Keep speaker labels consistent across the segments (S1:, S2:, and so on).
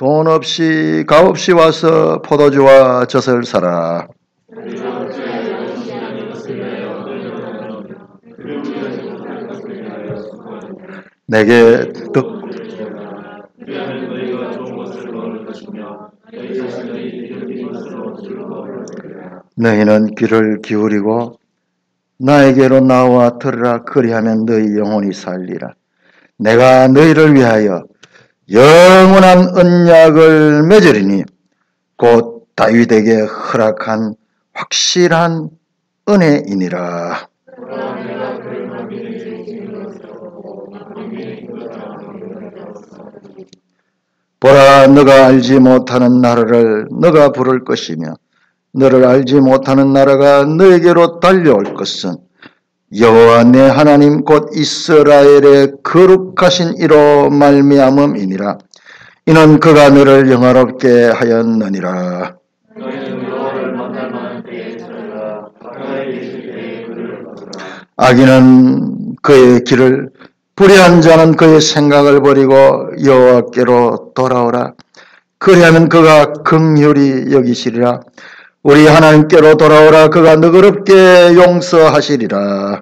S1: 돈 없이 값없이 와서 포도주와 젖을 사라. 내게 듣고 너희는 귀를 기울이고 나에게로 나와 들으라. 그리하면 너희 영혼이 살리라. 내가 너희를 위하여 영원한 언약을 맺으리니 곧 다윗에게 허락한 확실한 은혜이니라. 보라, 너가 알지 못하는 나라를 너가 부를 것이며 너를 알지 못하는 나라가 너에게로 달려올 것은 여호와 내 하나님 곧 이스라엘의 거룩하신 이로 말미암음이니라. 이는 그가 너를 영화롭게 하였느니라. 악인은 그의 길을, 불의한 자는 그의 생각을 버리고 여호와께로 돌아오라. 그리하면 그가 긍휼히 여기시리라. 우리 하나님께로 돌아오라. 그가 너그럽게 용서하시리라.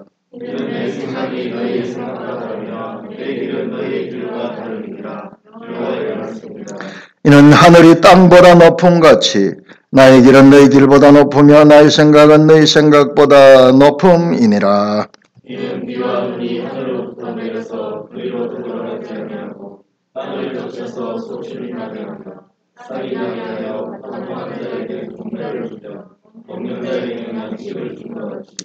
S1: 이는 하늘이 땅보다 높음같이 나의 길은 너희 길보다 높으며 나의 생각은 너희 생각보다 높음이니라.
S2: 이는 비와 눈이 하늘로부터 내려서 그리로 들어가지 아니하고 땅을 덮쳐서 소출이 나게 한다. 쌀이 나게 하여 방황한 자에게 분배를 주며 먹는 자에게는 양식을 준 것 같이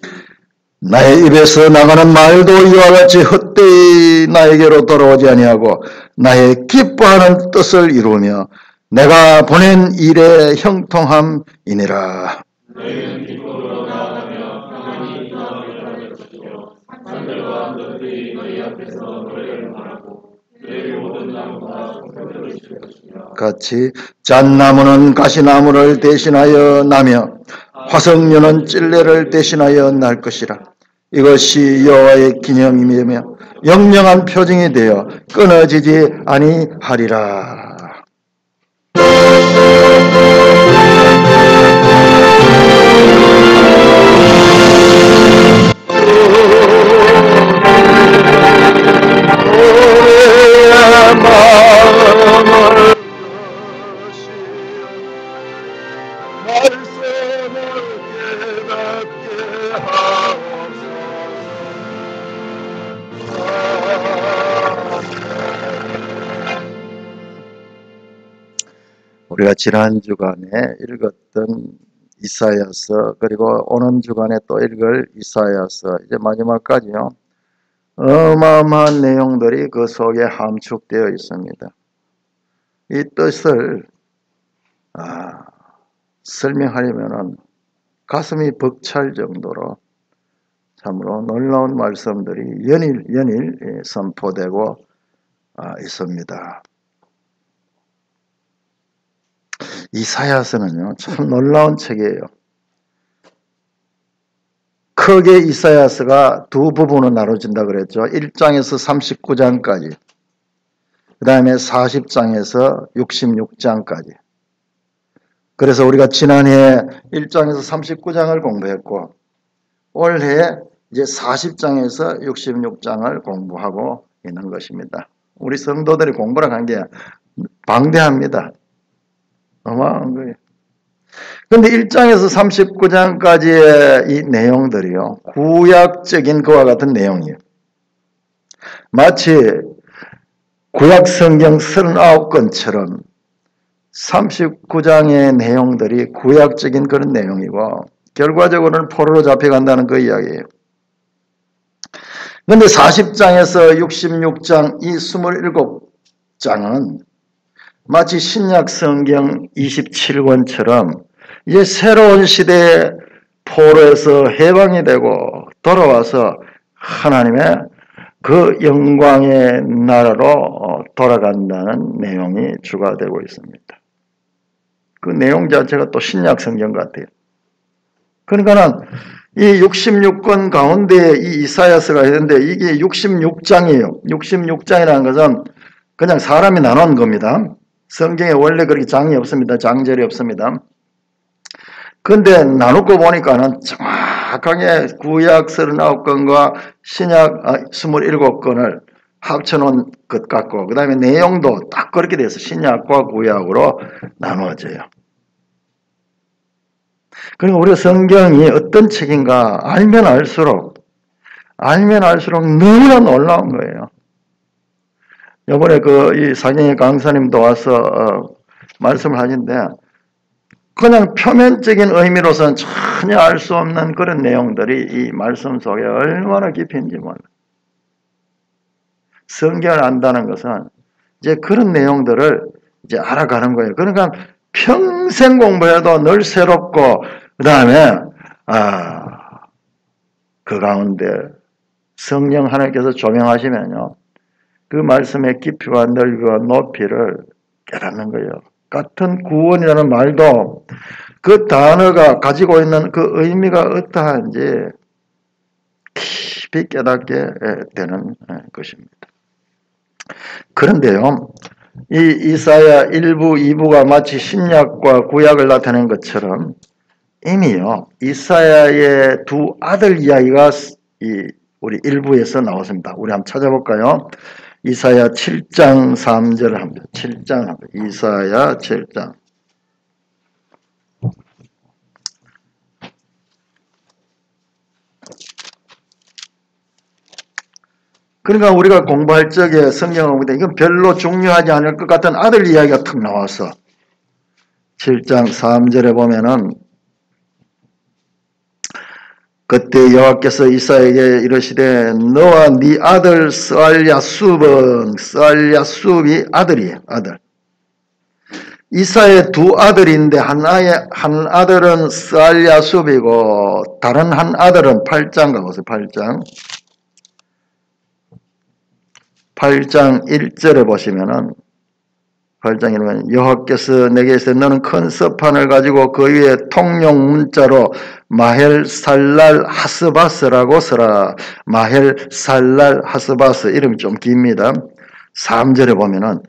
S1: 나의 입에서 나가는 말도 이와 같이 헛되이 나에게로 돌아오지 아니하고 나의 기뻐하는 뜻을 이루며 내가 보낸 일의 형통함이니라.
S2: 너희는 기쁨으로 나아가며 평안히 나아가게 하려 주시며 산들과 너희들이 너희 앞에서 노래를 말하고 너희 모든 나무가 성벽을 칠 것이며
S1: 같이 잣나무는 가시나무를 대신하여 나며 화석류는 찔레를 대신하여 날 것이라. 이것이 여호와의 기념이며 영영한 표징이 되어 끊어지지 아니하리라. 우리가 지난 주간에 읽었던 이사야서, 그리고 오는 주간에 또 읽을 이사야서, 이제 마지막까지요, 어마어마한 내용들이 그 속에 함축되어 있습니다. 이 뜻을 설명하려면 가슴이 벅찰 정도로 참으로 놀라운 말씀들이 연일 선포되고 있습니다. 이사야서는요, 참 놀라운 책이에요. 크게 이사야서가 두 부분으로 나눠진다 그랬죠. 1장에서 39장까지, 그 다음에 40장에서 66장까지. 그래서 우리가 지난해 1장에서 39장을 공부했고, 올해 이제 40장에서 66장을 공부하고 있는 것입니다. 우리 성도들이 공부를 한 게 방대합니다. 어마어마한 거예요. 그런데 1장에서 39장까지의 이 내용들이요, 구약적인 그와 같은 내용이에요. 마치 구약 성경 39권처럼 39장의 내용들이 구약적인 그런 내용이고 결과적으로는 포로로 잡혀간다는 그 이야기예요. 그런데 40장에서 66장 이 27장은 마치 신약 성경 27권처럼 이제 새로운 시대의 포로에서 해방이 되고 돌아와서 하나님의 그 영광의 나라로 돌아간다는 내용이 주가 되고 있습니다. 그 내용 자체가 또 신약 성경 같아요. 그러니까는 이 66권 가운데 이 이사야서가 있는데 이게 66장이에요. 66장이라는 것은 그냥 사람이 나눈 겁니다. 성경에 원래 그렇게 장이 없습니다. 장절이 없습니다. 근데 나누고 보니까는 정확하게 구약 39건과 신약 27건을 합쳐놓은 것 같고, 그 다음에 내용도 딱 그렇게 돼서 신약과 구약으로 나누어져요. 그리고 우리가 성경이 어떤 책인가 알면 알수록 너무나 놀라운 거예요. 이번에 이 사경의 강사님도 와서 말씀을 하신데, 그냥 표면적인 의미로서는 전혀 알 수 없는 그런 내용들이 이 말씀 속에 얼마나 깊은지 몰라요. 성경을 안다는 것은 이제 그런 내용들을 이제 알아가는 거예요. 그러니까 평생 공부해도 늘 새롭고, 그 다음에 그 가운데 성령 하나님께서 조명하시면요, 그 말씀의 깊이와 넓이와 높이를 깨닫는 거예요. 같은 구원이라는 말도 그 단어가 가지고 있는 그 의미가 어떠한지 깊이 깨닫게 되는 것입니다. 그런데요, 이 이사야 1부, 2부가 마치 신약과 구약을 나타낸 것처럼 이미요, 이사야의 두 아들 이야기가 우리 1부에서 나왔습니다. 우리 한번 찾아볼까요? 이사야 7장 3절을 합니다. 7장 합니다. 이사야 7장. 그러니까 우리가 공부할 적에 성경을 보는데 이건 별로 중요하지 않을 것 같은 아들 이야기가 탁 나와서 7장 3절에 보면은 그때 여호와께서 이사야에게 이르시되 너와 네 아들 스알야숲이 아들이에요. 아들. 이사야의 두 아들인데 한 아들은 스알야숲이고 다른 한 아들은 8장 가보세요. 8장 1절에 보시면은 8장 1절에 여호와께서 내게 이르시되 너는 큰 서판을 가지고 그 위에 통용 문자로 마헬살랄 하스바스라고 써라. 마헬살랄 하스바스 이름이 좀 깁니다. 3절에 보면은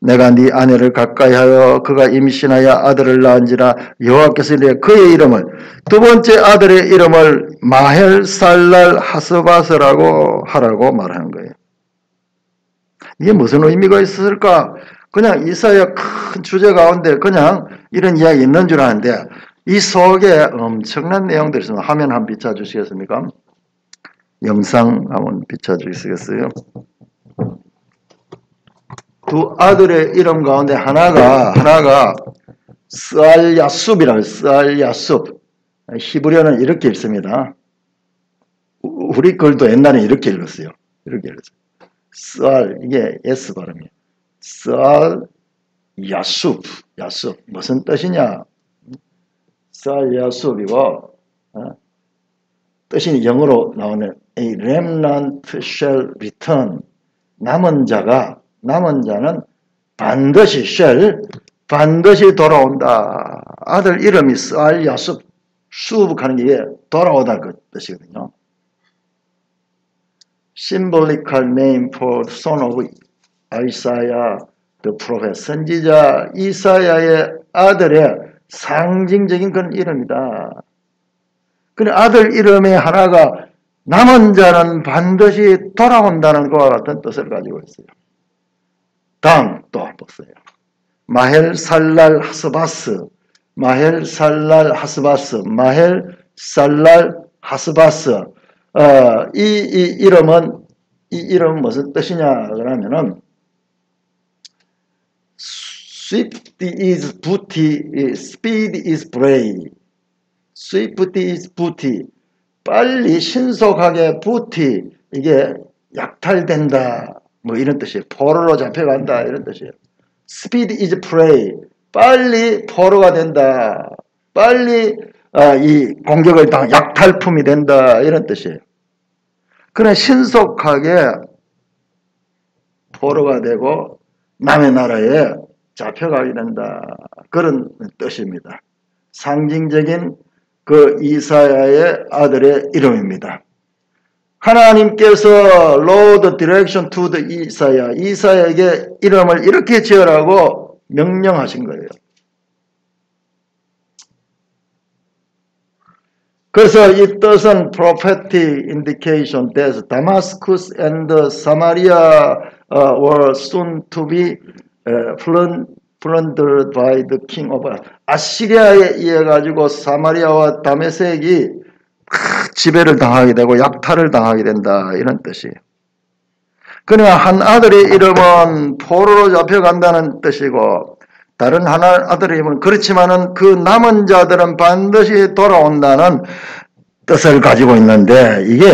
S1: 내가 네 아내를 가까이하여 그가 임신하여 아들을 낳은지라 여호와께서 이르되 그의 이름을 두 번째 아들의 이름을 마헬살랄 하스바스라고 하라고 말하는 거예요. 이게 무슨 의미가 있었을까? 그냥 이사야 큰 주제 가운데 그냥 이런 이야기 있는 줄 아는데 이 속에 엄청난 내용들이 있습니다. 화면 한번 비춰주시겠습니까? 영상 한번 비춰주시겠어요? 두 아들의 이름 가운데 하나가 스알야숲이라고 해요. 스알야숲. 히브리어는 이렇게 읽습니다. 우리 글도 옛날에 이렇게 읽었어요. 이렇게 읽었어요. 스알, 이게 S 발음이에요. 스알 야숲, 무슨 뜻이냐? 스알 야숲이고 뜻이 영어로 나오는 A remnant shall return. 남은 자는 반드시 돌아온다. 아들 이름이 스알 야숲, 수북하는 게 돌아오다 그 뜻이거든요. symbolical name for the son of Isaiah the prophet. 선지자 이사야의 아들의 상징적인 그런 이름이다. 그래 아들 이름의 하나가 남은 자는 반드시 돌아온다는 것과 같은 뜻을 가지고 있어요. 다음 또 보세요. 마헬살랄 하스바스. 이 이름은 무슨 뜻이냐 그러면은 swift is booty, speed is prey. swift is booty. 빨리 신속하게 booty 이게 약탈된다. 뭐 이런 뜻이에요. 포로로 잡혀간다 이런 뜻이에요. speed is prey. 빨리 포로가 된다. 빨리 이 공격을 당한 약탈품이 된다 이런 뜻이에요. 그래 신속하게 포로가 되고 남의 나라에 잡혀가게 된다 그런 뜻입니다. 상징적인 그 이사야의 아들의 이름입니다. 하나님께서 Lord direction to the 이사야에게 이름을 이렇게 지으라고 명령하신 거예요. 그래서 이 뜻은 prophetic indication that Damascus and Samaria were soon to be plundered by the king of 아시리아에 의해 가지고 사마리아와 다메섹이 지배를 당하게 되고 약탈을 당하게 된다 이런 뜻이에요. 그러나 한 아들의 이름은 포로로 잡혀간다는 뜻이고 다른 하나 아들의 이름은 그렇지만은 그 남은 자들은 반드시 돌아온다는 뜻을 가지고 있는데 이게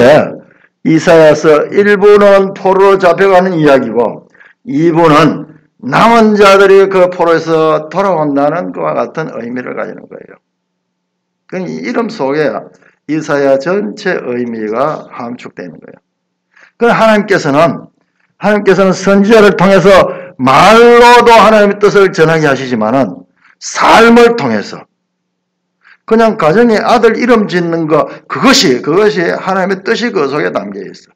S1: 이사야서 1부는 포로로 잡혀가는 이야기고 2부는 남은 자들이 그 포로에서 돌아온다는 것과 같은 의미를 가지는 거예요. 그 이름 속에 이사야 전체 의미가 함축되는 거예요. 그 하나님께서는 선지자를 통해서 말로도 하나님의 뜻을 전하게 하시지만은 삶을 통해서 그냥 가정에 아들 이름 짓는 거 그것이 하나님의 뜻이 그 속에 담겨 있어.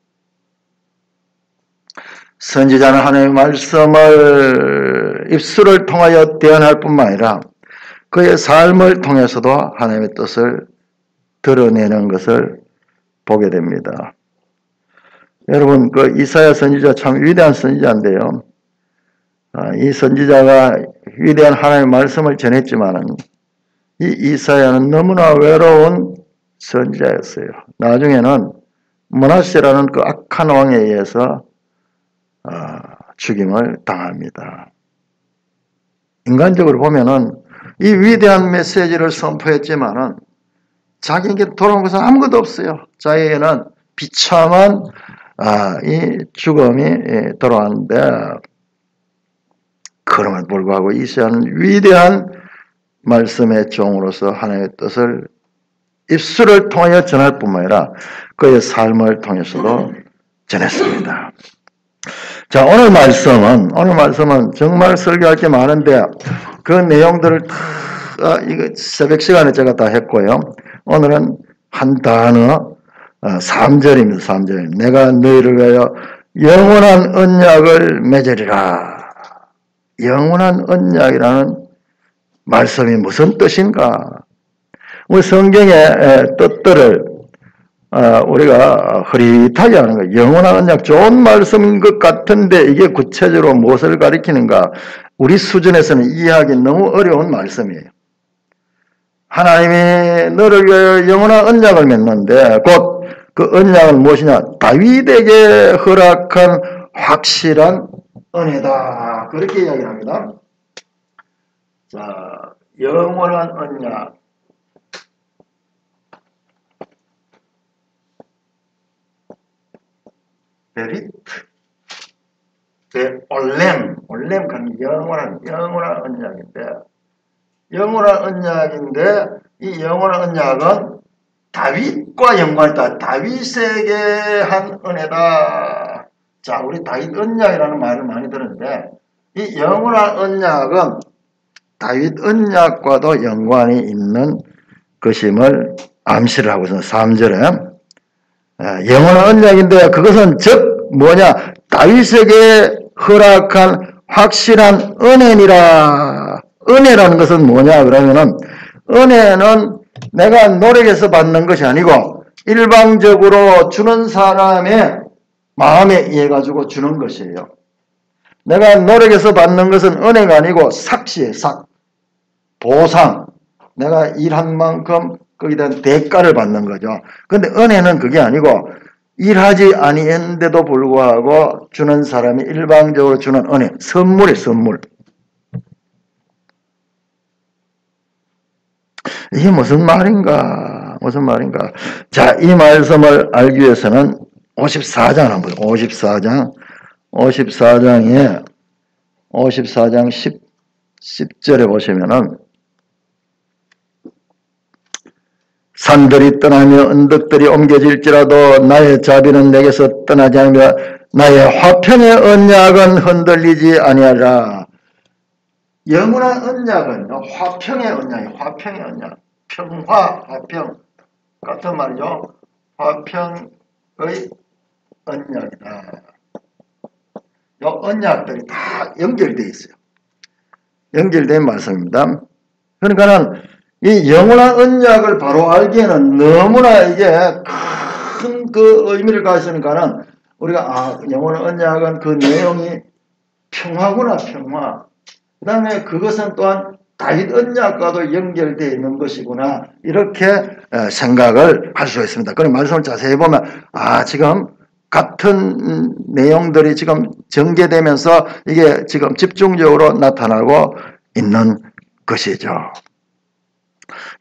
S1: 선지자는 하나님의 말씀을 입술을 통하여 대언할 뿐만 아니라 그의 삶을 통해서도 하나님의 뜻을 드러내는 것을 보게 됩니다. 여러분, 그 이사야 선지자 참 위대한 선지자인데요. 이 선지자가 위대한 하나님의 말씀을 전했지만은 이 이사야는 너무나 외로운 선지자였어요. 나중에는 므낫세라는 그 악한 왕에 의해서 죽임을 당합니다. 인간적으로 보면은 이 위대한 메시지를 선포했지만은 자기에게 돌아온 것은 아무것도 없어요. 자기에게는 비참한 이 죽음이 돌아왔는데 그럼에도 불구하고 이사야는 위대한 말씀의 종으로서 하나님의 뜻을 입술을 통하여 전할 뿐만 아니라 그의 삶을 통해서도 전했습니다. 자, 오늘 말씀은 정말 설교할 게 많은데 그 내용들을 다 이거 새벽 시간에 제가 다 했고요. 오늘은 한 단어 3절입니다. 3절. 내가 너희를 위하여 영원한 언약을 맺으리라. 영원한 언약이라는 말씀이 무슨 뜻인가? 우리 성경의 뜻들을 우리가 흐릿하게 하는 거예요. 영원한 언약 좋은 말씀인 것 같은데 이게 구체적으로 무엇을 가리키는가? 우리 수준에서는 이해하기 너무 어려운 말씀이에요. 하나님이 너를 위하여 영원한 언약을 맺는데 곧 그 언약은 무엇이냐? 다윗에게 허락한 확실한 은혜다. 그렇게 이야기를 합니다. 자, 영원한 언약. 베리트. 올렘 간 영원한 언약인데 이 영원한 언약은 다윗과 연관있다. 다윗에게 한 은혜다. 자, 우리 다윗 언약이라는 말을 많이 들었는데 이 영원한 언약은 다윗 언약과도 연관이 있는 것임을 암시를 하고서 3절에 영원한 언약인데 그것은 즉 뭐냐? 다윗에게 허락한 확실한 은혜니라. 은혜라는 것은 뭐냐? 그러면은 은혜는 내가 노력해서 받는 것이 아니고 일방적으로 주는 사람의 마음에 의해 가지고 주는 것이에요. 내가 노력해서 받는 것은 은혜가 아니고 삭시예요. 보상. 내가 일한 만큼 거기에 대한 대가를 받는 거죠. 그런데 은혜는 그게 아니고 일하지 아니했는데도 불구하고 주는 사람이 일방적으로 주는 은혜. 선물이에요. 선물. 이게 무슨 말인가? 자, 이 말씀을 알기 위해서는 54장 한번 보세요. 54장 10절에 보시면은 산들이 떠나며 언덕들이 옮겨질지라도 나의 자비는 내게서 떠나지 않으며 나의 화평의 언약은 흔들리지 아니하리라. 영원한 언약은 화평의 언약이에요. 화평의 언약. 화평 같은 말이죠. 화평의 언약이다. 이 언약들이 다 연결되어 있어요. 연결된 말씀입니다. 그러니까는 이 영원한 언약을 바로 알기에는 너무나 이게 큰 그 의미를 가지니까는 우리가 영원한 언약은 그 내용이 평화구나, 평화. 그 다음에 그것은 또한 다윗 언약과도 연결되어 있는 것이구나, 이렇게 생각을 할 수 있습니다. 그럼 말씀을 자세히 보면 지금 같은 내용들이 지금 전개되면서 이게 지금 집중적으로 나타나고 있는 것이죠.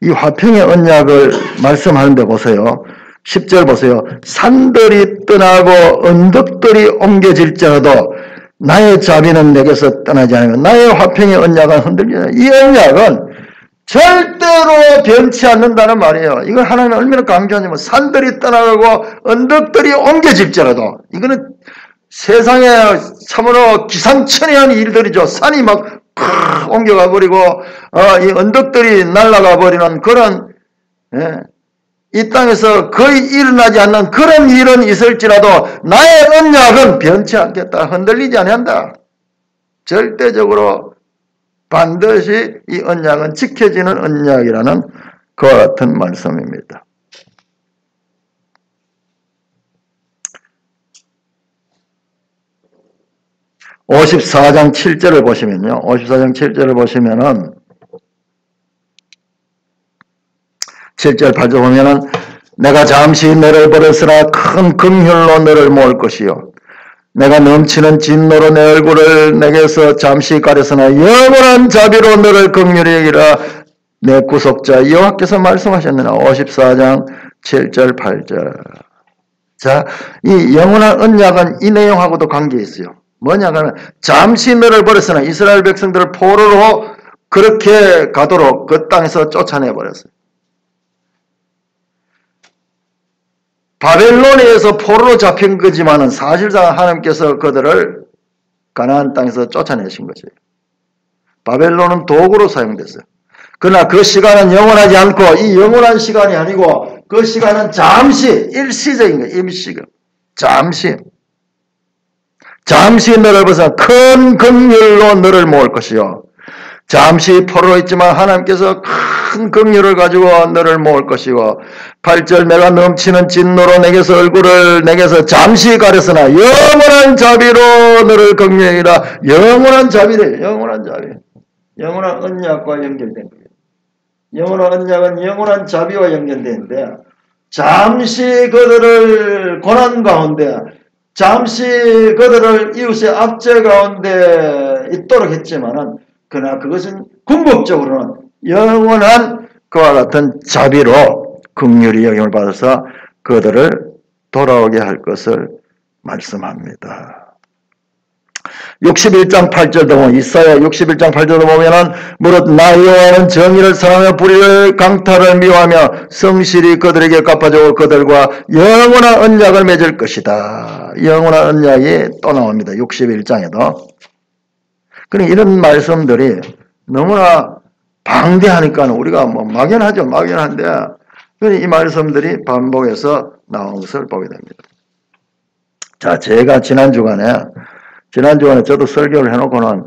S1: 이 화평의 언약을 말씀하는데 보세요. 10절 보세요. 산들이 떠나고 언덕들이 옮겨질지라도 나의 자비는 내게서 떠나지 않으며 나의 화평의 언약은 흔들리지 않으며, 이 언약은 절대로 변치 않는다는 말이에요. 이걸 하나님이 얼마나 강조하냐면 산들이 떠나가고 언덕들이 옮겨질지라도, 이거는 세상에 참으로 기상천외한 일들이죠. 산이 막 옮겨가 버리고 이 언덕들이 날아가 버리는 그런, 이 땅에서 거의 일어나지 않는 그런 일은 있을지라도 나의 언약은 변치 않겠다. 흔들리지 않는다. 절대적으로 반드시 이 언약은 지켜지는 언약이라는 그와 같은 말씀입니다. (54장 7절을) 보시면요. 54장 7절을 보시면은 7절 8절 보면은 내가 잠시 너를 버렸으나 큰 긍휼로 너를 모을 것이요 내가 넘치는 진노로 내 얼굴을 내게서 잠시 가렸으나 영원한 자비로 너를 긍휼히 여기라 내 구속자 여호와께서 말씀하셨느냐. 54장 7절 8절. 자, 이 영원한 언약은 이 내용하고도 관계 있어요. 뭐냐 하면 잠시 너를 버렸으나 이스라엘 백성들을 포로로 그렇게 가도록 그 땅에서 쫓아내버렸어요. 바벨론에서 포로로 잡힌 거지만은 사실상 하나님께서 그들을 가나안 땅에서 쫓아내신 거죠. 바벨론은 도구로 사용됐어요. 그러나 그 시간은 영원하지 않고 이 영원한 시간이 아니고 그 시간은 잠시 일시적인 거예요. 임시적. 잠시 너를 벗어 큰 긍휼로 너를 모을 것이요. 잠시 포로로 있지만 하나님께서 큰 긍휼을 가지고 너를 모을 것이고 8절 내가 넘치는 진노로 내게서 얼굴을 내게서 잠시 가렸으나 영원한 자비로 너를 긍휼히라. 영원한 자비래. 영원한 자비. 영원한 언약과 연결된 거예요. 영원한 언약은 영원한 자비와 연결되는데 잠시 그들을 고난 가운데 잠시 그들을 이웃의 압제 가운데 있도록 했지만은 그러나 그것은 궁극적으로는 영원한 그와 같은 자비로 긍휼히 여김을 받아서 그들을 돌아오게 할 것을 말씀합니다. 61장 8절도 보면 이사야 61장 8절도 보면은 무릇 나 여호와는 정의를 사랑하며 불의를 강탈을 미워하며 성실히 그들에게 갚아주고 그들과 영원한 언약을 맺을 것이다. 영원한 언약이 또 나옵니다. 61장에도. 그러니 이런 말씀들이 너무나 방대하니까 우리가 막연하죠. 막연한데 이 말씀들이 반복해서 나온 것을 보게 됩니다. 자, 제가 지난 주간에 저도 설교를 해놓고는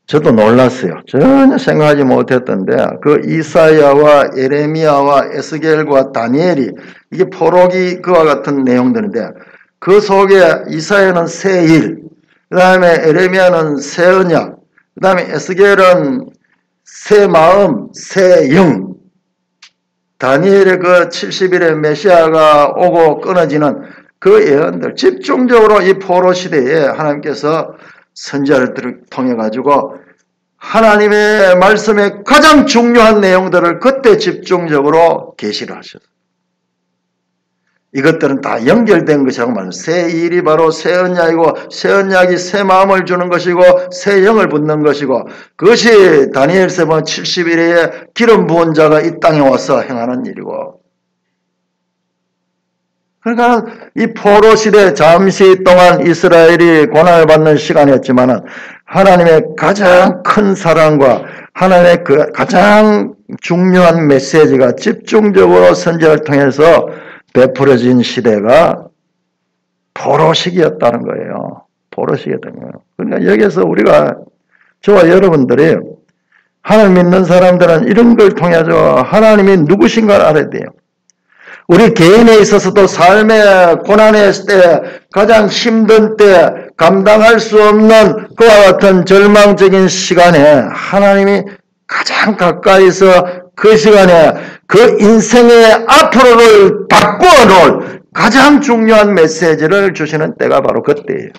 S1: 저도 놀랐어요. 전혀 생각하지 못했던데 그 이사야와 예레미야와 에스겔과 다니엘이 이게 포로기 그와 같은 내용들인데 그 속에 이사야는 새 일, 그 다음에 예레미야는 새 언약, 그 다음에 에스겔은 새 마음, 새 영, 다니엘의 그 70일의 메시아가 오고 끊어지는 그 예언들, 집중적으로 이 포로 시대에 하나님께서 선지자를 통해 가지고 하나님의 말씀의 가장 중요한 내용들을 그때 집중적으로 계시를 하셨어요. 이것들은 다 연결된 것이라고 말합니다. 새 일이 바로 새 언약이고 새 언약이 새 마음을 주는 것이고 새 영을 붓는 것이고 그것이 다니엘서 보면 70일에 기름 부은 자가 이 땅에 와서 행하는 일이고 그러니까 이 포로 시대 잠시 동안 이스라엘이 고난을 받는 시간이었지만 하나님의 가장 큰 사랑과 하나님의 그 가장 중요한 메시지가 집중적으로 선지자를 통해서 베풀어진 시대가 포로 시기였다는 거예요. 포로 시기였다는 거예요. 그러니까 여기서 우리가 저와 여러분들이 하나님 믿는 사람들은 이런 걸 통해서 하나님이 누구신가를 알아야 돼요. 우리 개인에 있어서도 삶의 고난의 때, 가장 힘든 때, 감당할 수 없는 그와 같은 절망적인 시간에 하나님이 가장 가까이서 그 시간에 그 인생의 앞으로를 바꾸어 놓을 가장 중요한 메시지를 주시는 때가 바로 그때예요.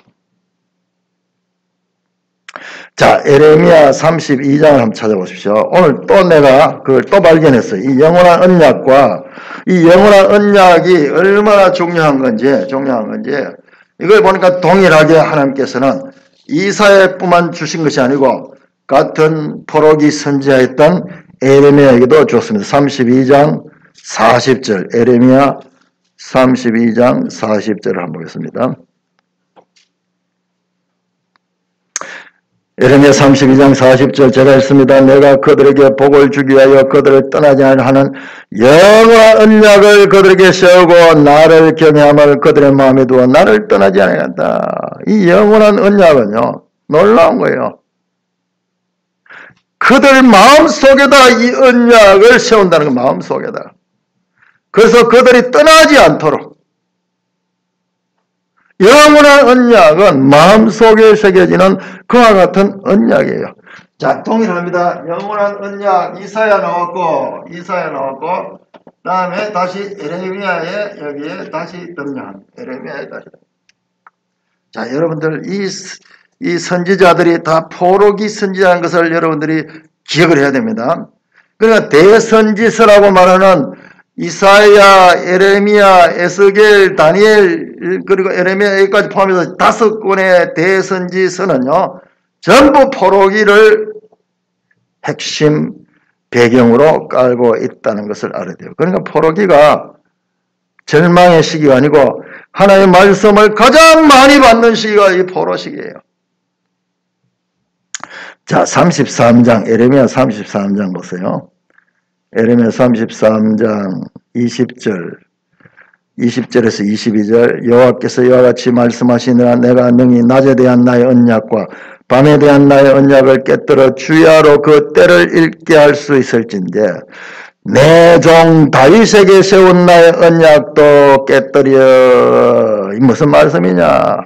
S1: 자, 에레미야 32장을 한번 찾아보십시오. 오늘 또 내가 그걸 또 발견했어요. 이 영원한 언약과 이 영원한 언약이 얼마나 중요한 건지 이걸 보니까 동일하게 하나님께서는 이사야뿐만 주신 것이 아니고 같은 포로기 선지자였던 에레미야에게도 줬습니다. 32장 40절 에레미야 32장 40절을 한번 보겠습니다. 에레미야 32장 40절 제가 읽습니다. 내가 그들에게 복을 주기 위하여 그들을 떠나지 하는 영원한 언약을 그들에게 세우고 나를 경외함을 그들의 마음에 두어 나를 떠나지 않겠다. 이 영원한 언약은요, 놀라운 거예요. 그들 마음속에다 이 언약을 세운다는 거, 마음속에다. 그래서 그들이 떠나지 않도록. 영원한 언약은 마음속에 새겨지는 그와 같은 언약이에요. 자, 동일합니다. 영원한 언약 이사야 나왔고 다음에 다시 에레미야에 여기에 다시 등장합니다. 에레미야에 다시. 자, 여러분들 이 선지자들이 다 포로기 선지자인 것을 여러분들이 기억을 해야 됩니다. 그러니까 대선지서라고 말하는 이사야, 에레미야, 에스겔, 다니엘 그리고 에레미야 여기까지 포함해서 5권의 대선지서는요, 전부 포로기를 핵심 배경으로 깔고 있다는 것을 알아야 돼요. 그러니까 포로기가 절망의 시기가 아니고 하나님의 말씀을 가장 많이 받는 시기가 이 포로 시기예요. 자, 33장 에레미야 33장 보세요. 에레미야 33장 20절에서 22절 여호와께서 이와 같이 말씀하시느라 내가 능히 낮에 대한 나의 언약과 밤에 대한 나의 언약을 깨뜨려 주야로 그 때를 읽게 할 수 있을진데 내 종 다윗에게 세운 나의 언약도 깨뜨려. 이 무슨 말씀이냐?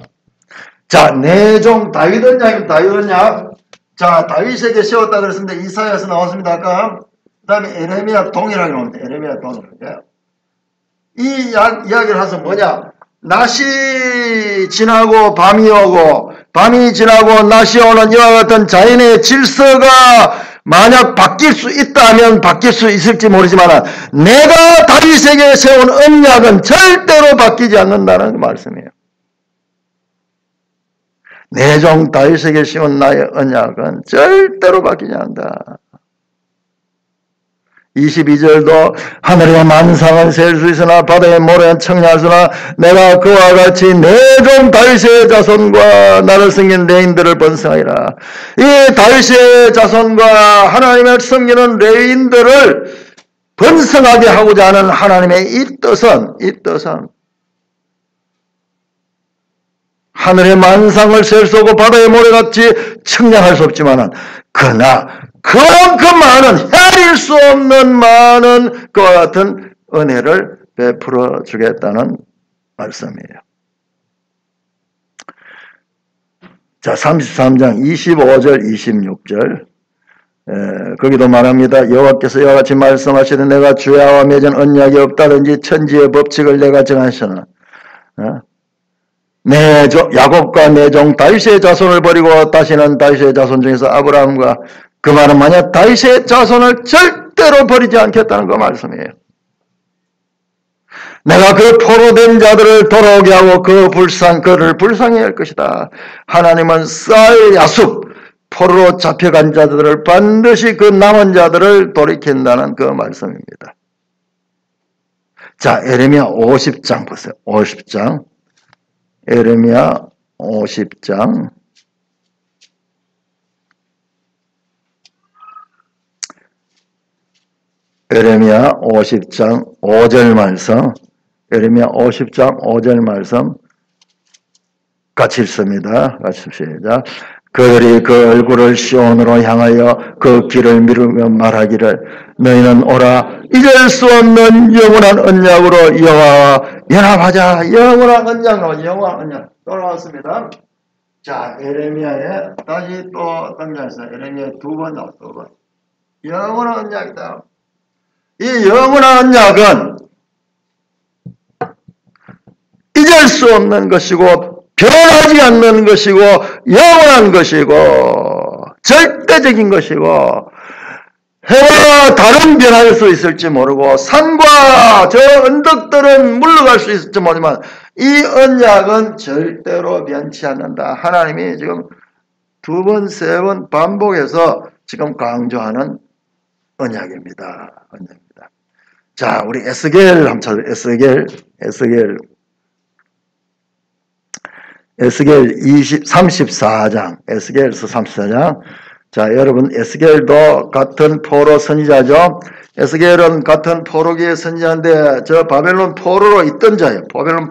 S1: 자, 내 종 다윗 언약이면 다윗 언약. 자, 다윗에게 세웠다 그랬습니다. 이사야에서 나왔습니다. 아까. 그 다음에 에레미야 동일하게 나옵니다. 에레미야 동일하게. 이 이야기를 해서 뭐냐? 낮이 지나고 밤이 오고 밤이 지나고 낮이 오는 이와 같은 자연의 질서가 만약 바뀔 수 있다면 바뀔 수 있을지 모르지만 내가 다윗에게 세운 언약은 절대로 바뀌지 않는다는 말씀이에요. 내 종 다윗에게 세운 나의 언약은 절대로 바뀌지 않는다. 22절도 하늘의 만상은 셀 수 있으나 바다의 모래는 청량할 수나 내가 그와 같이 내 종 다윗의 자손과 나를 섬기는 레인들을 번성하리라. 이 다윗의 자손과 하나님을 섬기는 레인들을 번성하게 하고자 하는 하나님의 이 뜻은 하늘의 만상을 셀 수 없고 바다의 모래같이 청량할 수 없지만은 그러나 그만큼 많은 헤아릴 수 없는 많은 그와 같은 은혜를 베풀어 주겠다는 말씀이에요. 자, 33장 25절 26절 거기도 말합니다. 여호와께서 이와 같이 말씀하시되 내가 주야와 맺은 언약이 없다든지 천지의 법칙을 내가 정하시나 야곱과 내 종 다윗의 자손을 버리고 다시는 다윗의 자손 중에서 아브라함과 그 말은 만약 다윗의 자손을 절대로 버리지 않겠다는 그 말씀이에요. 내가 그 포로된 자들을 돌아오게 하고 그를 불쌍히 할 것이다. 하나님은 쌀 야숲 포로로 잡혀간 자들을 반드시 그 남은 자들을 돌이킨다는 그 말씀입니다. 자, 에레미야 50장 보세요. 50장 에레미야 50장 에레미야 50장 5절 말씀 에레미야 50장 5절 말씀 같이 읽습니다. 같이 시작. 그들이 그 얼굴을 시온으로 향하여 그 길을 미루며 말하기를 너희는 오라 잊을 수 없는 영원한 언약으로 여호와와 연합하자. 영원한 언약으로 영원한 언약. 또 나왔습니다. 자, 에레미야에 다시 또 등장했어요. 에레미야 두 번 나왔어. 두 번. 영원한 언약이다. 이 영원한 언약은 잊을 수 없는 것이고 변하지 않는 것이고 영원한 것이고 절대적인 것이고 해와 달은 변할 수 있을지 모르고 산과 저 언덕들은 물러갈 수 있을지 모르지만 이 언약은 절대로 변치 않는다. 하나님이 지금 두 번, 세 번 반복해서 지금 강조하는 언약입니다. 언약입니다. 자, 우리 에스겔 한번 찾아요. 에스겔 34장, 에스겔서 34장. 자, 여러분, 에스겔도 같은 포로 선지자죠. 에스겔은 같은 포로기의 선지자인데, 저 바벨론 포로로 있던 자예요. 바벨론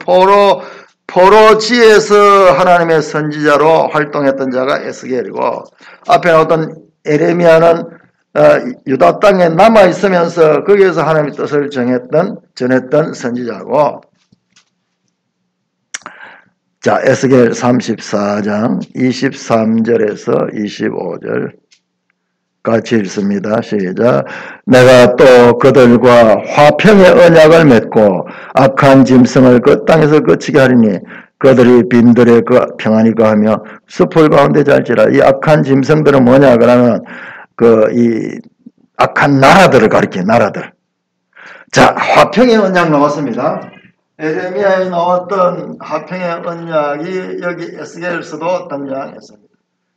S1: 포로지에서 하나님의 선지자로 활동했던 자가 에스겔이고, 앞에 나왔던 에레미야는 유다 땅에 남아있으면서 거기에서 하나님의 뜻을 전했던 선지자고, 자, 에스겔 34장 23절에서 25절 같이 읽습니다. 시작. 내가 또 그들과 화평의 언약을 맺고 악한 짐승을 그 땅에서 거치게 하리니 그들이 빈들에 평안히 거하며 숲을 가운데 잘지라. 이 악한 짐승들은 뭐냐 그러면 이 악한 나라들을 가리켜 나라들. 자, 화평의 언약 나왔습니다. 에레미야에 나왔던 화평의 언약이 여기 에스겔에서도 등장했습니다.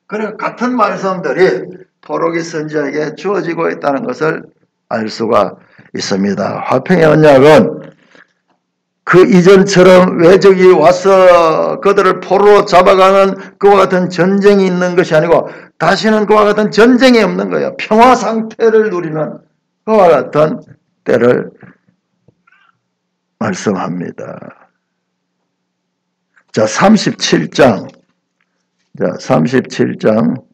S1: 그리고 같은 말씀들이 포로기 선지자에게 주어지고 있다는 것을 알 수가 있습니다. 화평의 언약은 그 이전처럼 외적이 와서 그들을 포로로 잡아가는 그와 같은 전쟁이 있는 것이 아니고 다시는 그와 같은 전쟁이 없는 거예요. 평화 상태를 누리는 그와 같은 때를 말씀합니다. 자, 37장. 자, 37장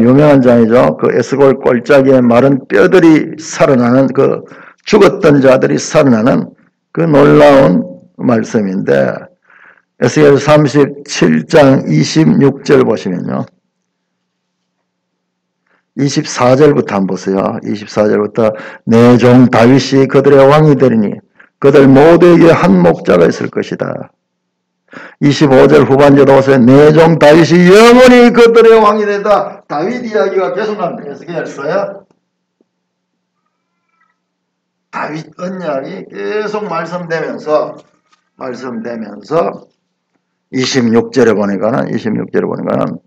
S1: 유명한 장이죠. 그 에스골 꼴짜기에 마른 뼈들이 살아나는 죽었던 자들이 살아나는 그 놀라운 말씀인데 에스겔 37장 26절 보시면요. 24절부터 한번 보세요. 24절부터 내 종 다윗이 그들의 왕이 되리니 그들 모두에게 한 목자가 있을 것이다. 25절 후반절도 보세요. 내 종 다윗이 영원히 그들의 왕이 된다. 다윗 이야기가 계속 나옵니다. 에스겔서요. 다윗 언약이 계속 말씀되면서 26절에 보니까는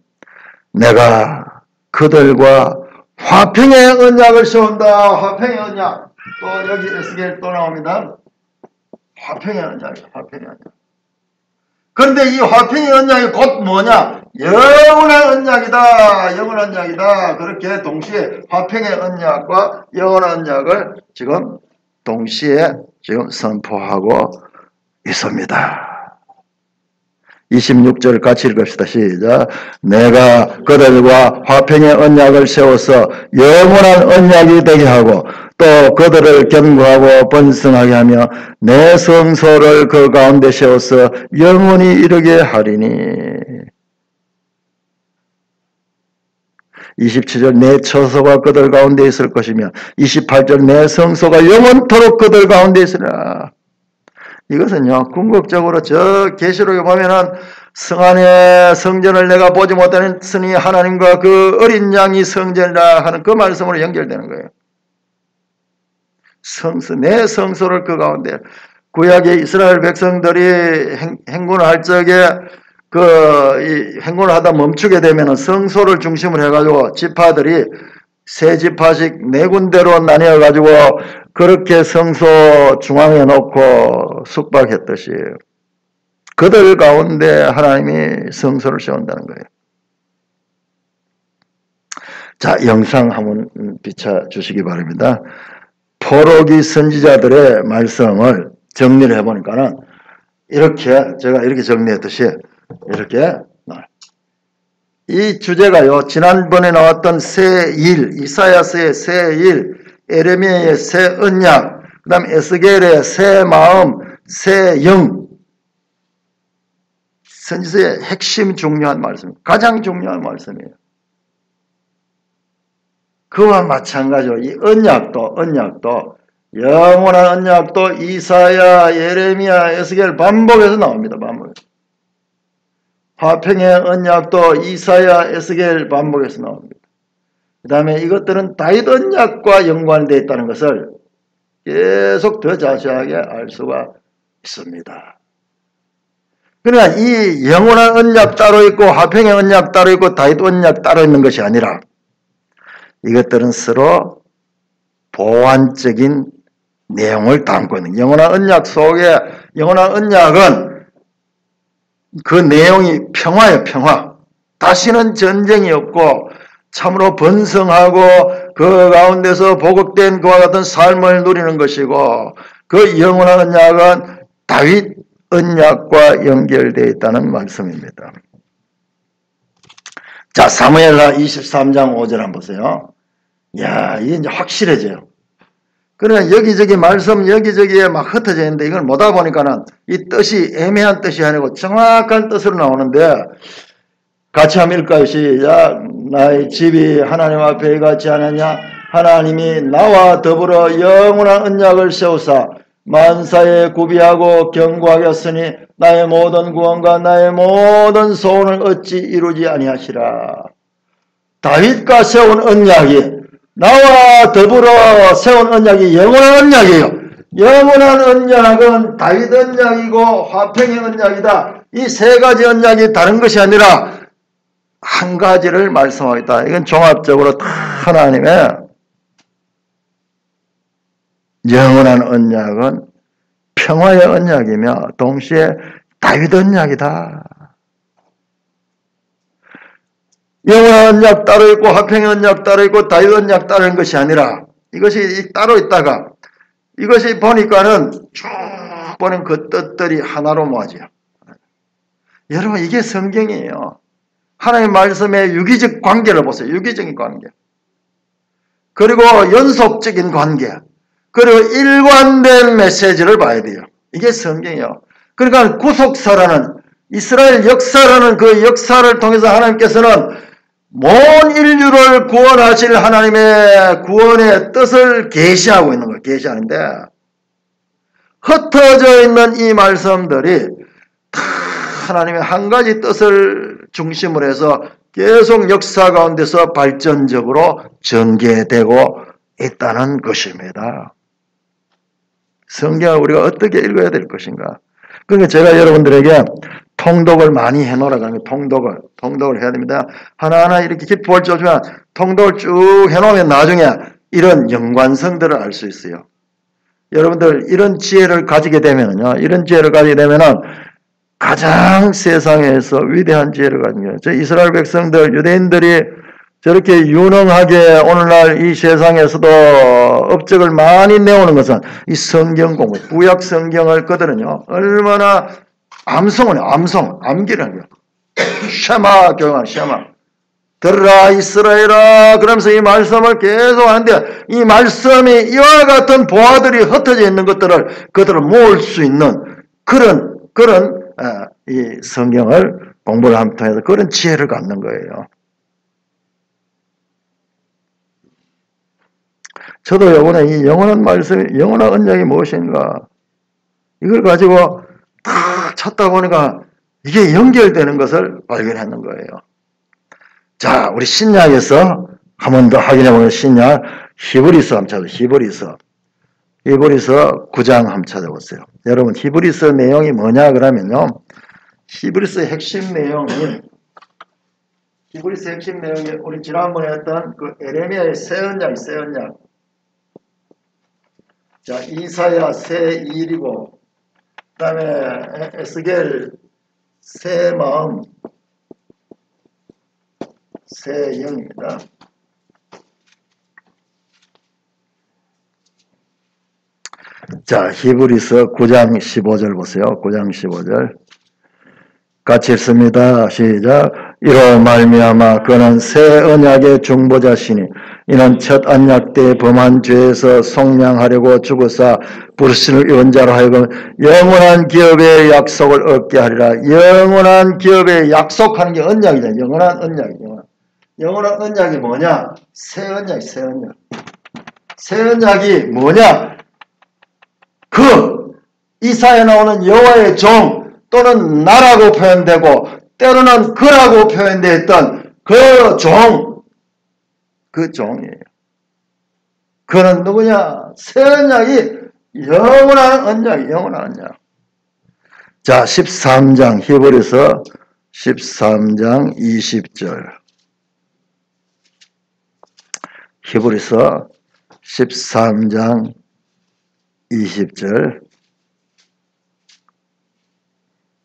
S1: 내가 그들과 화평의 언약을 세운다. 화평의 언약. 또 여기 에스겔 또 나옵니다. 화평의 언약. 그런데 이 화평의 언약이 곧 뭐냐? 영원한 언약이다. 영원한 언약이다. 그렇게 동시에 화평의 언약과 영원한 언약을 지금 동시에 지금 선포하고 있습니다. 26절 같이 읽읍시다. 시작. 내가 그들과 화평의 언약을 세워서 영원한 언약이 되게 하고 또 그들을 견고하고 번성하게 하며 내 성소를 그 가운데 세워서 영원히 이르게 하리니. 27절 내 처소가 그들 가운데 있을 것이며 28절 내 성소가 영원토록 그들 가운데 있으리라. 이것은요, 궁극적으로 저 계시록에 보면은 성안의 성전을 내가 보지 못하였으니 하나님과 그 어린 양이 성전이라 하는 그 말씀으로 연결되는 거예요. 내 성소를 그 가운데, 구약의 이스라엘 백성들이 행군을 할 적에 행군을 하다 멈추게 되면은 성소를 중심으로 해가지고 지파들이 세 지파씩 네 군데로 나뉘어가지고 그렇게 성소 중앙에 놓고 숙박했듯이 그들 가운데 하나님이 성소를 세운다는 거예요. 자, 영상 한번 비춰주시기 바랍니다. 포로기 선지자들의 말씀을 정리를 해보니까는 제가 이렇게 정리했듯이 이렇게 나와요. 이 주제가요, 지난번에 나왔던 새 일, 이사야서의 새 일, 에레미야의 새 언약, 그 다음 에스겔의 새 마음, 새 영, 선지서의 핵심 중요한 말씀, 가장 중요한 말씀이에요. 그와 마찬가지로 이 언약도 영원한 언약도 이사야, 예레미야, 에스겔 반복해서 나옵니다. 반복해서. 화평의 언약도 이사야, 에스겔 반복해서 나옵니다. 그 다음에 이것들은 다윗 언약과 연관되어 있다는 것을 계속 더 자세하게 알 수가 있습니다. 그러니까 이 영원한 언약 따로 있고 화평의 언약 따로 있고 다윗 언약 따로 있는 것이 아니라 이것들은 서로 보완적인 내용을 담고 있는 영원한 언약 속에 영원한 언약은 그 내용이 평화예요. 평화. 다시는 전쟁이 없고 참으로 번성하고 그 가운데서 보급된 그와 같은 삶을 누리는 것이고 그 영원한 언약은 다윗 언약과 연결되어 있다는 말씀입니다. 자, 사무엘하 23장 5절 한번 보세요. 야, 이게 이제 확실해져요. 그러니까 여기저기 말씀 여기저기에 막 흩어져 있는데 이걸 못하다 보니까는 이 뜻이 애매한 뜻이 아니고 정확한 뜻으로 나오는데 같이 한번 읽을까요? 시작. 나의 집이 하나님 앞에 같지 않느냐? 하나님이 나와 더불어 영원한 언약을 세우사 만사에 구비하고 경고하였으니 나의 모든 구원과 나의 모든 소원을 어찌 이루지 아니하시라. 다윗과 세운 언약이 나와 더불어 세운 언약이 영원한 언약이에요. 영원한 언약은 다윗 언약이고 화평의 언약이다. 이 세 가지 언약이 다른 것이 아니라 한 가지를 말씀하겠다. 이건 종합적으로 다 하나님의 영원한 언약은 평화의 언약이며 동시에 다윗 언약이다. 영원한 언약 따로 있고 화평의 언약 따로 있고 다윗 언약 따로 있는 것이 아니라 이것이 따로 있다가 이것이 보니까는 쭉 보는 그 뜻들이 하나로 모아져요. 여러분 이게 성경이에요. 하나님의 말씀의 유기적 관계를 보세요. 유기적인 관계. 그리고 연속적인 관계. 그리고 일관된 메시지를 봐야 돼요. 이게 성경이에요. 그러니까 구속사라는 이스라엘 역사라는 그 역사를 통해서 하나님께서는 온 인류를 구원하실 하나님의 구원의 뜻을 계시하고 있는 거예요. 계시하는데 흩어져 있는 이 말씀들이 다 하나님의 한 가지 뜻을 중심으로 해서 계속 역사 가운데서 발전적으로 전개되고 있다는 것입니다. 성경을 우리가 어떻게 읽어야 될 것인가? 그러니까 제가 여러분들에게 통독을 많이 해놓으라고 하는 통독을 해야 됩니다. 하나하나 이렇게 깊이 볼 줄 알지만 통독을 쭉 해놓으면 나중에 이런 연관성들을 알 수 있어요. 여러분들 이런 지혜를 가지게 되면은요, 가장 세상에서 위대한 지혜를 가진 거예요. 저 이스라엘 백성들, 유대인들이 저렇게 유능하게 오늘날 이 세상에서도 업적을 많이 내오는 것은 이 성경 공부, 구약 성경을 그들은요, 얼마나 암기를 하는 거예요. 쉐마 교육하는 쉐마. 들으라 이스라엘아. 그러면서 이 말씀을 계속 하는데 이 말씀이 이와 같은 보화들이 흩어져 있는 것들을 그들을 모을 수 있는 그런 이 성경을 공부를 함 통해서 그런 지혜를 갖는 거예요. 저도 이번에 이 영원한 말씀, 영원한 언약이 무엇인가 이걸 가지고 다 찾다 보니까 이게 연결되는 것을 발견하는 거예요. 자, 우리 신약에서 한 번 더 확인해 보면 신약 히브리서 한번 찾아보세요. 히브리서 9장 한번 찾아보세요. 여러분 히브리서 내용이 뭐냐 그러면요. 히브리서의 핵심 내용이 우리 지난번에 했던 그 에레미야의 새 언약. 자, 이사야 새 일이고 그 다음에 에스겔 새 마음 새 영입니다. 자, 히브리서 9장 15절 보세요. 9장 15절. 같이 읽습니다. 시작. 이로 말미암아 그는 새 언약의 중보자시니 이는 첫 언약 때 범한 죄에서 속량하려고 죽으사 부르심을 입은 자로 하여금 영원한 기업의 약속을 얻게 하리라. 영원한 기업의 약속하는 게 언약이잖아요. 영원한 언약이. 영원한 언약이 뭐냐? 새 언약, 새 언약. 새 언약이 뭐냐? 그 이사야에 나오는 여호와의 종 또는 나라고 표현되고 때로는 그라고 표현되었던 그 종, 그 종이에요. 그는 누구냐? 새 언약이 영원한 언약이 영원한 언약. 자, 13장 히브리서 13장 20절. 히브리서 13장 20절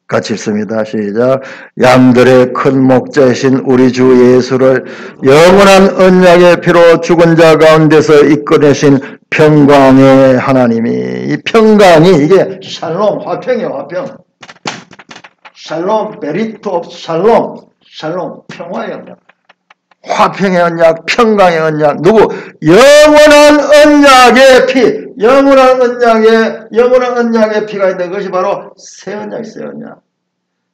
S1: 같이 읽습니다. 시작. 양들의 큰 목자이신 우리 주 예수를 영원한 언약의 피로 죽은 자 가운데서 이끌어내신 평강의 하나님이, 이 평강이 이게 샬롬, 화평이에요. 화평. 샬롬, 베리트 오브 샬롬, 샬롬, 평화예요. 화평의 언약, 평강의 언약, 누구? 영원한 언약의 피, 영원한 언약의 피가 있는 것이 바로 새 언약, 새 언약.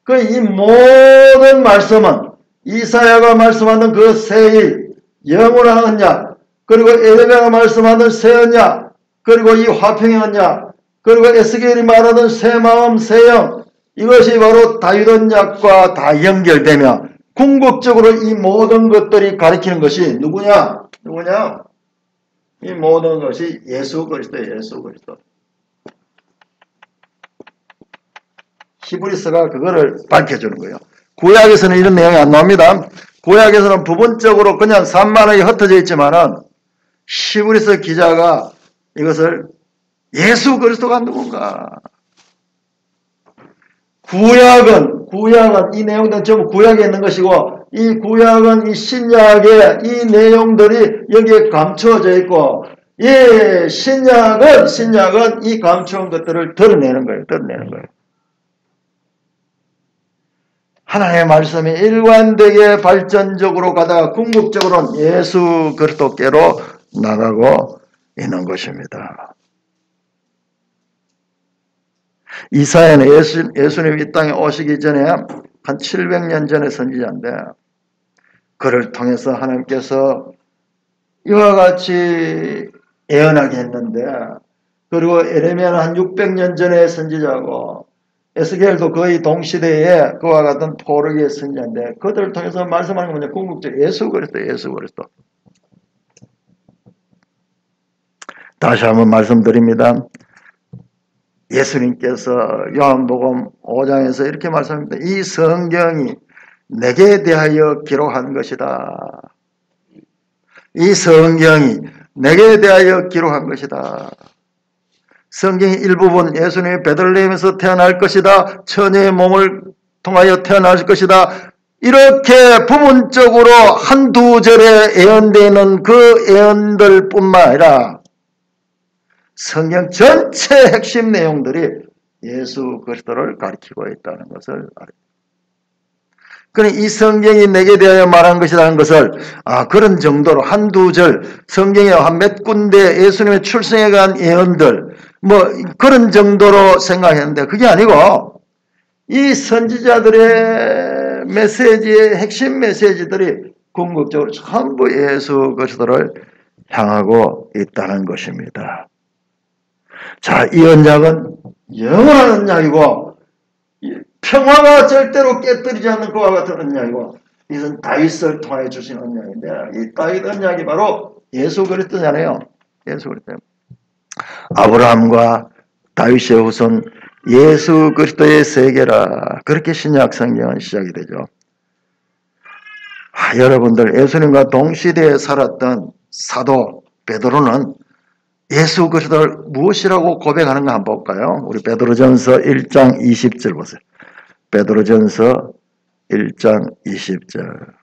S1: 그 이 모든 말씀은 이사야가 말씀하는 그 새일, 영원한 언약, 그리고 에레미야가 말씀하는 새 언약, 그리고 이 화평의 언약, 그리고 에스겔이 말하는 새 마음, 새 영, 이것이 바로 다윗 언약과 다 연결되며 궁극적으로 이 모든 것들이 가리키는 것이 누구냐? 이 모든 것이 예수 그리스도예요. 예수 그리스도. 히브리서가 그거를 밝혀주는 거예요. 구약에서는 이런 내용이 안 나옵니다. 구약에서는 부분적으로 그냥 산만하게 흩어져 있지만은 히브리서 기자가 이것을 예수 그리스도가 누군가. 구약은 이 내용들은 전부 구약에 있는 것이고 이 구약은 이 신약의 이 내용들이 여기에 감추어져 있고 이 신약은 이 감추은 것들을 드러내는 거예요. 하나님의 말씀이 일관되게 발전적으로 가다가 궁극적으로는 예수 그리스도께로 나가고 있는 것입니다. 이사야는 예수님이 이 땅에 오시기 전에 한 700년 전의 선지자인데 그를 통해서 하나님께서 이와 같이 예언하게 했는데 그리고 에레미야는 한 600년 전의 선지자고 에스겔도 거의 동시대에 그와 같은 포르기의 선지자인데 그들을 통해서 말씀하는 건 뭐냐? 궁극적 예수 그리스도. 다시 한번 말씀드립니다. 예수님께서 요한복음 5장에서 이렇게 말씀합니다. 이 성경이 내게 대하여 기록한 것이다. 이 성경이 내게 대하여 기록한 것이다. 성경의 일부분 예수님이 베들레헴에서 태어날 것이다. 처녀의 몸을 통하여 태어날 것이다. 이렇게 부분적으로 한두 절에 예언되는 그 예언들 뿐만 아니라 성경 전체 핵심 내용들이 예수 그리스도를 가리키고 있다는 것을 알아요. 그러니 이 성경이 내게 대하여 말한 것이라는 것을 그런 정도로 한두 절 성경에 한 몇 군데 예수님의 출생에 관한 예언들 그런 정도로 생각했는데 그게 아니고 이 선지자들의 메시지의 핵심 메시지들이 궁극적으로 전부 예수 그리스도를 향하고 있다는 것입니다. 자, 이 언약은 영원한 언약이고 평화가 절대로 깨뜨리지 않는 그와 같은 언약이고 이것은 다윗을 통하여 주신 언약인데 이 다윗 언약이 바로 예수 그리스도잖아요. 예수 그리스도. 아브라함과 다윗의 후손 예수 그리스도의 세계라 그렇게 신약 성경은 시작이 되죠. 여러분들 예수님과 동시대에 살았던 사도 베드로는 예수 그리스도를 무엇이라고 고백하는가 한번 볼까요? 우리 베드로전서 1장 20절 보세요. 베드로전서 1장 20절.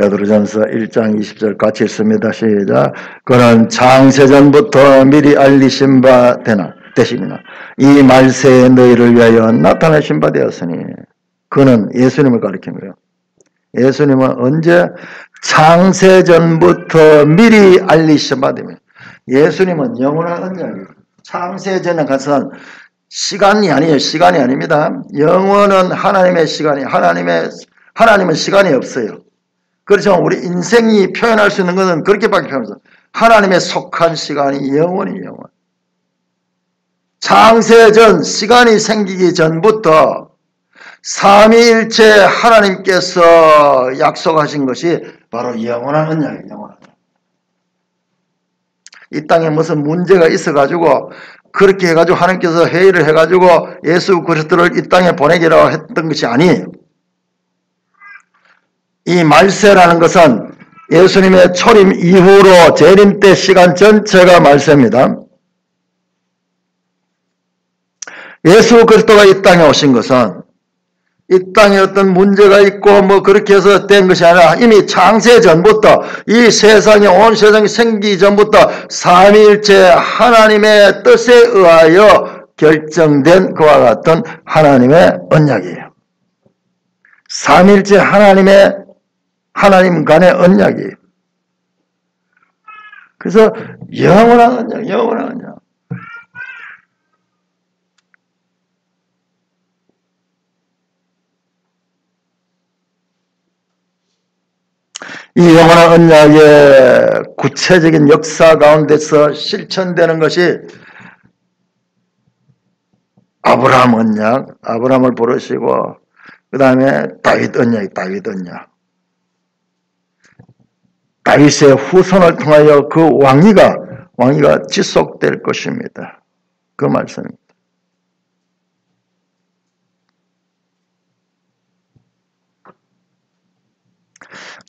S1: 베드로전서 1장 20절 같이 읽습니다. 시작. 그는 창세전부터 미리 알리신 바 되시니라. 이 말세에 너희를 위하여 나타나신 바 되었으니. 그는 예수님을 가리킨 거예요. 예수님은 언제? 창세전부터 미리 알리신 바 되면. 예수님은 영원한 언약이에요. 창세전에 가서는 시간이 아니에요. 시간이 아닙니다. 영원은 하나님의 시간이, 하나님은 시간이 없어요. 그렇지만 우리 인생이 표현할 수 있는 것은 그렇게밖에 표현하지 않아요. 하나님의 속한 시간이 영원이에요. 영원. 창세전, 시간이 생기기 전부터 삼위일체 하나님께서 약속하신 것이 바로 영원한 언약이에요. 영원한. 이 땅에 무슨 문제가 있어가지고 그렇게 해가지고 하나님께서 회의를 해가지고 예수 그리스도를 이 땅에 보내기라고 했던 것이 아니에요. 이 말세라는 것은 예수님의 초림 이후로 재림 때 시간 전체가 말세입니다. 예수 그리스도가 이 땅에 오신 것은 이 땅에 어떤 문제가 있고 뭐 그렇게 해서 된 것이 아니라 이미 창세 전부터 이 세상에 온 세상이 생기기 전부터 삼위일체 하나님의 뜻에 의하여 결정된 그와 같은 하나님의 언약이에요. 삼위일체 하나님 간의 언약이에요. 그래서 영원한 언약, 영원한 언약. 이 영원한 언약의 구체적인 역사 가운데서 실천되는 것이 아브라함 언약, 아브라함을 부르시고 그 다음에 다윗 언약, 다윗 언약. 다윗의 후손을 통하여 그 왕위가 지속될 것입니다. 그 말씀입니다.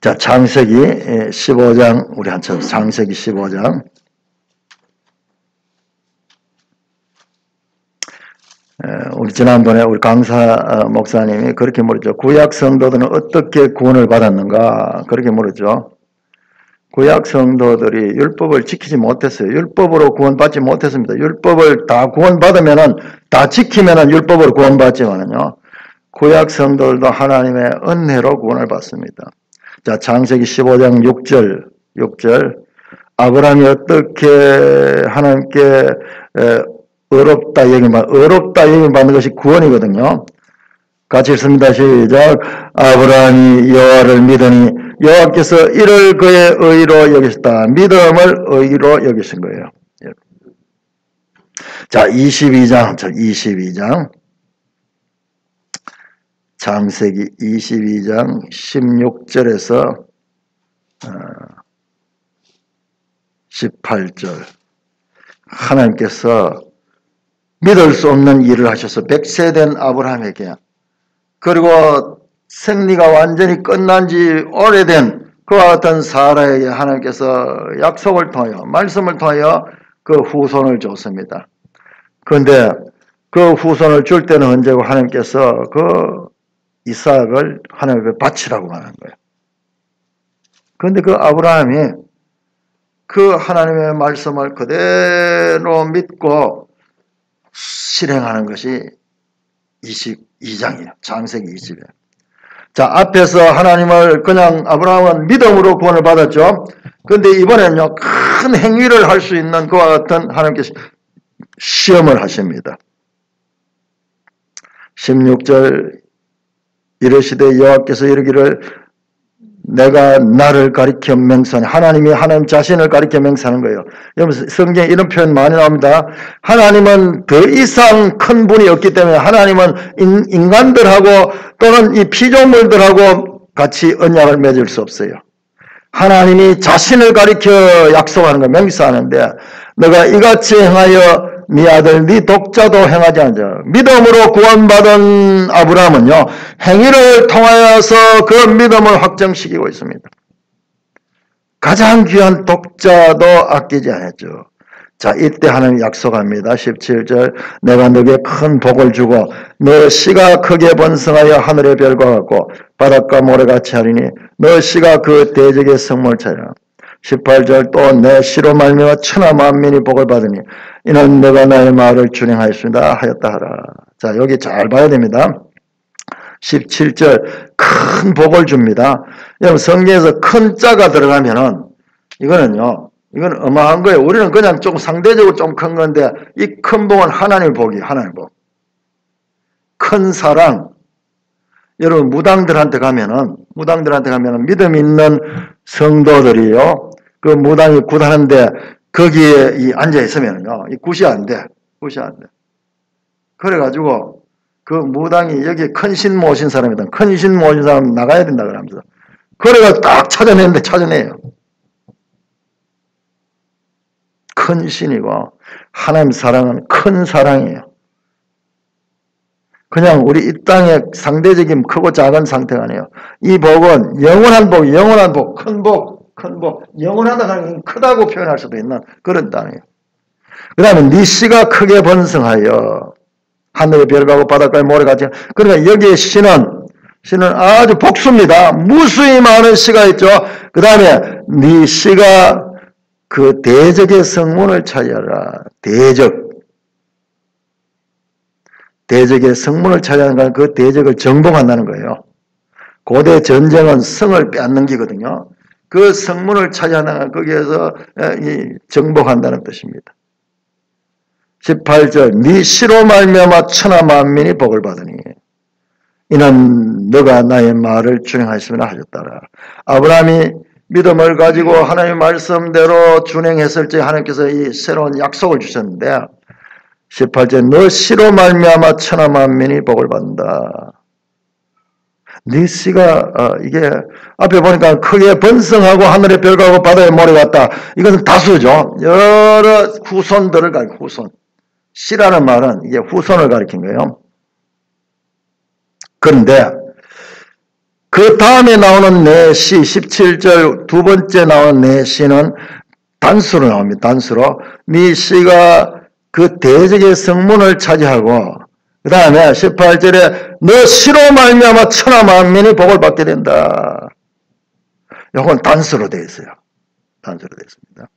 S1: 자, 창세기 15장, 우리 한참 창세기 15장. 우리 지난번에 우리 강사 목사님이 그렇게 물었죠. 구약 성도들은 어떻게 구원을 받았는가? 그렇게 물었죠. 구약 성도들이 율법을 지키지 못했어요. 율법으로 구원받지 못했습니다. 율법을 다 구원받으면은, 다 지키면은 율법으로 구원받지만은요. 구약 성도들도 하나님의 은혜로 구원을 받습니다. 자, 창세기 15장 6절. 아브라함이 어떻게 하나님께 의롭다 여김받는 것이 구원이거든요. 같이 읽습니다. 시작. 아브라함이 여호와를 믿으니 여호와께서 이를 그의 의로 여기셨다. 믿음을 의로 여기신 거예요. 자, 22장. 창세기 22장 16절에서 18절. 하나님께서 믿을 수 없는 일을 하셔서 100세 된 아브라함에게, 그리고 생리가 완전히 끝난 지 오래된 그와 같은 사라에게 하나님께서 약속을 통하여, 말씀을 통하여 그 후손을 줬습니다. 그런데 그 후손을 줄 때는 언제고 하나님께서 그 이삭을 하나님께 바치라고 말한 거예요. 그런데 그 아브라함이 그 하나님의 말씀을 그대로 믿고 실행하는 것이 22장이에요. 창세기 20장. 자, 앞에서 하나님을 그냥 아브라함은 믿음으로 구원을 받았죠. 그런데 이번에는요, 큰 행위를 할 수 있는 그와 같은 하나님께서 시험을 하십니다. 16절 이르시되 여호와께서 이르기를 내가 나를 가리켜 맹세하니, 하나님이 하나님 자신을 가리켜 맹세하는 거예요. 여러분 성경에 이런 표현 많이 나옵니다. 하나님은 더 이상 큰 분이 없기 때문에 하나님은 인간들하고 또는 이 피조물들하고 같이 언약을 맺을 수 없어요. 하나님이 자신을 가리켜 약속하는 거, 맹세하는데 내가 이같이 행하여 네 아들 네 독자도 행하지 않자. 믿음으로 구원받은 아브라함은요, 행위를 통하여서 그 믿음을 확정시키고 있습니다. 가장 귀한 독자도 아끼지 않았죠. 자, 이때 하나님 약속합니다. 17절 내가 너에게 큰 복을 주고 너 씨가 크게 번성하여 하늘의 별과 같고 바닷가 모래같이 하리니 너 씨가 그 대적의 성문을 차리라. 18절 또 내 씨로 말미암아 천하 만민이 복을 받으니 이는 너가 나의 말을 준행하였습니다 하였다 하라. 자, 여기 잘 봐야 됩니다. 17절 큰 복을 줍니다. 여러분 성경에서 큰 자가 들어가면은 이거는 어마한 거예요. 우리는 그냥 좀 상대적으로 좀 큰 건데 이 큰 복은 하나님의 복이에요. 하나님의 복. 큰 사랑. 여러분 무당들한테 가면은 믿음 있는 성도들이요. 그 무당이 굿하는데 거기에 앉아 있으면요. 이 굿이 안 돼. 그래가지고 그 무당이 여기 큰 신 모신 사람이든 큰 신 모신 사람 나가야 된다 그러면서 그래가 딱 찾아내는데 찾아내요. 큰 신이고 하나님 사랑은 큰 사랑이에요. 그냥 우리 이 땅의 상대적인 크고 작은 상태가 아니에요. 이 복은 영원한 복, 큰 복, 영원하다는 건 크다고 표현할 수도 있는 그런 단어예요. 그 다음에 네 씨가 크게 번성하여 하늘의 별하고 바닷가의 모래같이. 그러니까 여기에 씨는 아주 복수입니다. 무수히 많은 씨가 있죠. 그 다음에 네 씨가 그 대적의 성문을 차지하라. 대적의 성문을 차지하는 건 그 대적을 정복한다는 거예요. 고대 전쟁은 성을 빼앗는 기거든요. 그 성문을 차지하는 거기에서 정복한다는 뜻입니다. 18절 네 씨로 말미암아 천하 만민이 복을 받으니 이는 너가 나의 말을 준행하였으면 하셨다라. 아브라함이 믿음을 가지고 하나님의 말씀대로 준행했을 때 하나님께서 이 새로운 약속을 주셨는데 18절 너 씨로 말미암아 천하 만민이 복을 받는다. 네 씨가 이게 앞에 보니까 크게 번성하고 하늘의 별과 바다의 모래 같다. 이것은 다수죠. 여러 후손들을 가리켜 후손. 씨라는 말은 이게 후손을 가리킨 거예요. 그런데 그 다음에 나오는 내 씨 17절 두 번째 나오는 내 씨는 단수로 나옵니다. 단수로 네 씨가 그 대적의 성문을 차지하고 그 다음에 18절에 너 씨로 말미암아 천하 만민이 복을 받게 된다. 이건 단수로 되어 있어요. 단수로 되어 있습니다.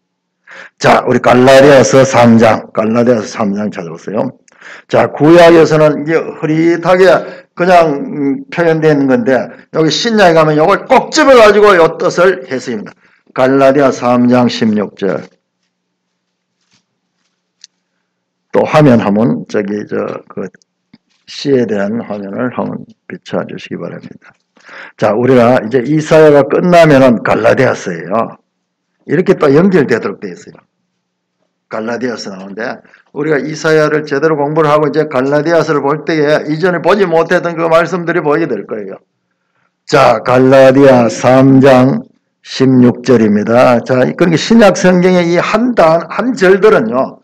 S1: 자, 우리 갈라디아서 3장 찾아보세요. 자, 구약에서는 이게 흐릿하게 그냥 표현되는 건데 여기 신약에 가면 이걸 꼭 집어가지고 이 뜻을 해석입니다. 갈라디아 3장 16절. 또 화면 한번 그 시에 대한 화면을 한번 비춰주시기 바랍니다. 자, 우리가 이제 이사야가 끝나면은 갈라디아서예요. 이렇게 또 연결되도록 되어 있어요. 갈라디아서 나오는데 우리가 이사야를 제대로 공부를 하고 이제 갈라디아서를 볼 때에 이전에 보지 못했던 그 말씀들이 보이게 될 거예요. 자, 갈라디아 3장 16절입니다. 자, 그러니까 신약 성경의 이 한 절들은요.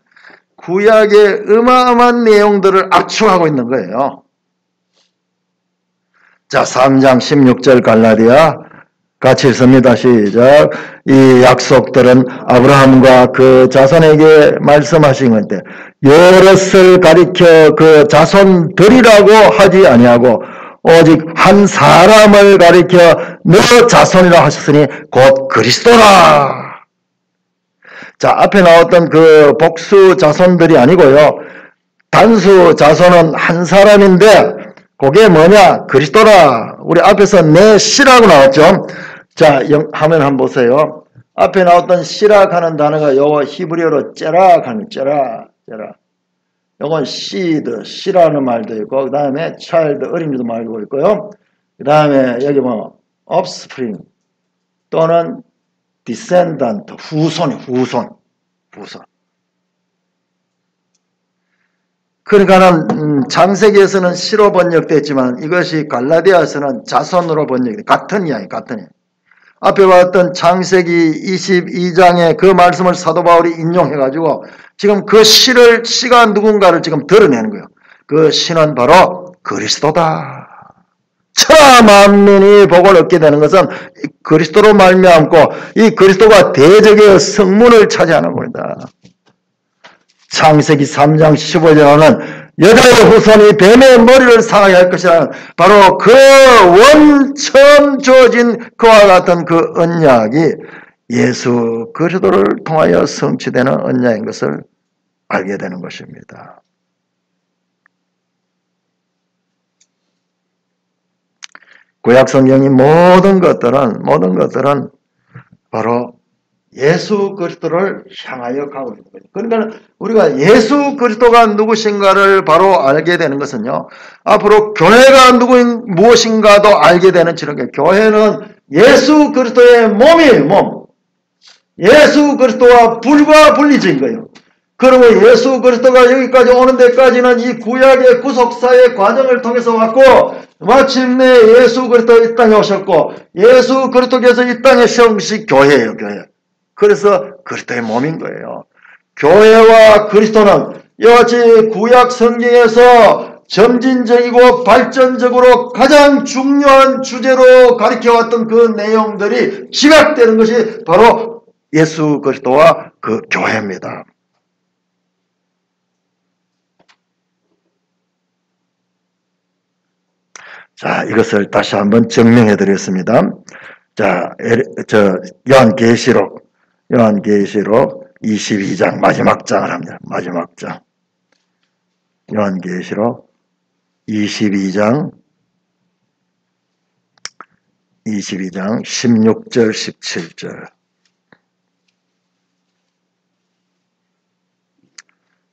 S1: 구약의 어마어마한 내용들을 압축하고 있는 거예요. 자, 3장 16절 갈라디아 같이 읽습니다. 시작. 이 약속들은 아브라함과 그 자손에게 말씀하신 건데 여럿을 가리켜 그 자손들이라고 하지 아니하고 오직 한 사람을 가리켜 너 자손이라 하셨으니 곧 그리스도라. 자, 앞에 나왔던 그 복수 자손들이 아니고요. 단수 자손은 한 사람인데 그게 뭐냐? 그리스도라. 우리 앞에서 내 씨라고 나왔죠. 자, 화면 한번 보세요. 앞에 나왔던 씨락 하는 단어가 요거 히브리어로 째락 하는 째락. 요건 seed, 씨라는 말도 있고, 그 다음에 child, 어린이도 말고 있고요. 그 다음에 여기 뭐 offspring 또는 descendant, 후손. 그러니까는 창세기에서는 씨로 번역됐지만 이것이 갈라디아서는 자손으로 번역돼. 같은 이야기. 앞에 봤던 창세기 22장의 그 말씀을 사도 바울이 인용해가지고 지금 그 씨가 누군가를 지금 드러내는 거예요. 그 씨는 바로 그리스도다. 천하 만민이 복을 얻게 되는 것은 그리스도로 말미암고 이 그리스도가 대적의 성문을 차지하는 겁니다. 창세기 3장 15절에는 여자의 후손이 뱀의 머리를 상하게 할 것이라는 바로 그 처음 주어진 그와 같은 그 언약이 예수 그리스도를 통하여 성취되는 언약인 것을 알게 되는 것입니다. 구약 성경의 모든 것들은 바로 예수 그리스도를 향하여 가고 있는 거예요. 그러니까 우리가 예수 그리스도가 누구신가를 바로 알게 되는 것은요, 앞으로 교회가 무엇인가도 알게 되는 지는 거예요. 교회는 예수 그리스도의 몸이에요, 몸. 예수 그리스도와 불과 분리적인 거예요. 그리고 예수 그리스도가 여기까지 오는 데까지는 이 구약의 구속사의 과정을 통해서 왔고, 마침내 예수 그리스도 이 땅에 오셨고, 예수 그리스도께서 이 땅에 세운 것이 교회예요, 교회. 그래서 그리스도의 몸인 거예요. 교회와 그리스도는 이같이 구약 성경에서 점진적이고 발전적으로 가장 중요한 주제로 가르쳐왔던 그 내용들이 지각되는 것이 바로 예수 그리스도와 그 교회입니다. 자, 이것을 다시 한번 증명해 드렸습니다. 자, 요한계시록 22장 마지막 장을 합니다. 마지막 장. 요한계시록 22장 16절 17절.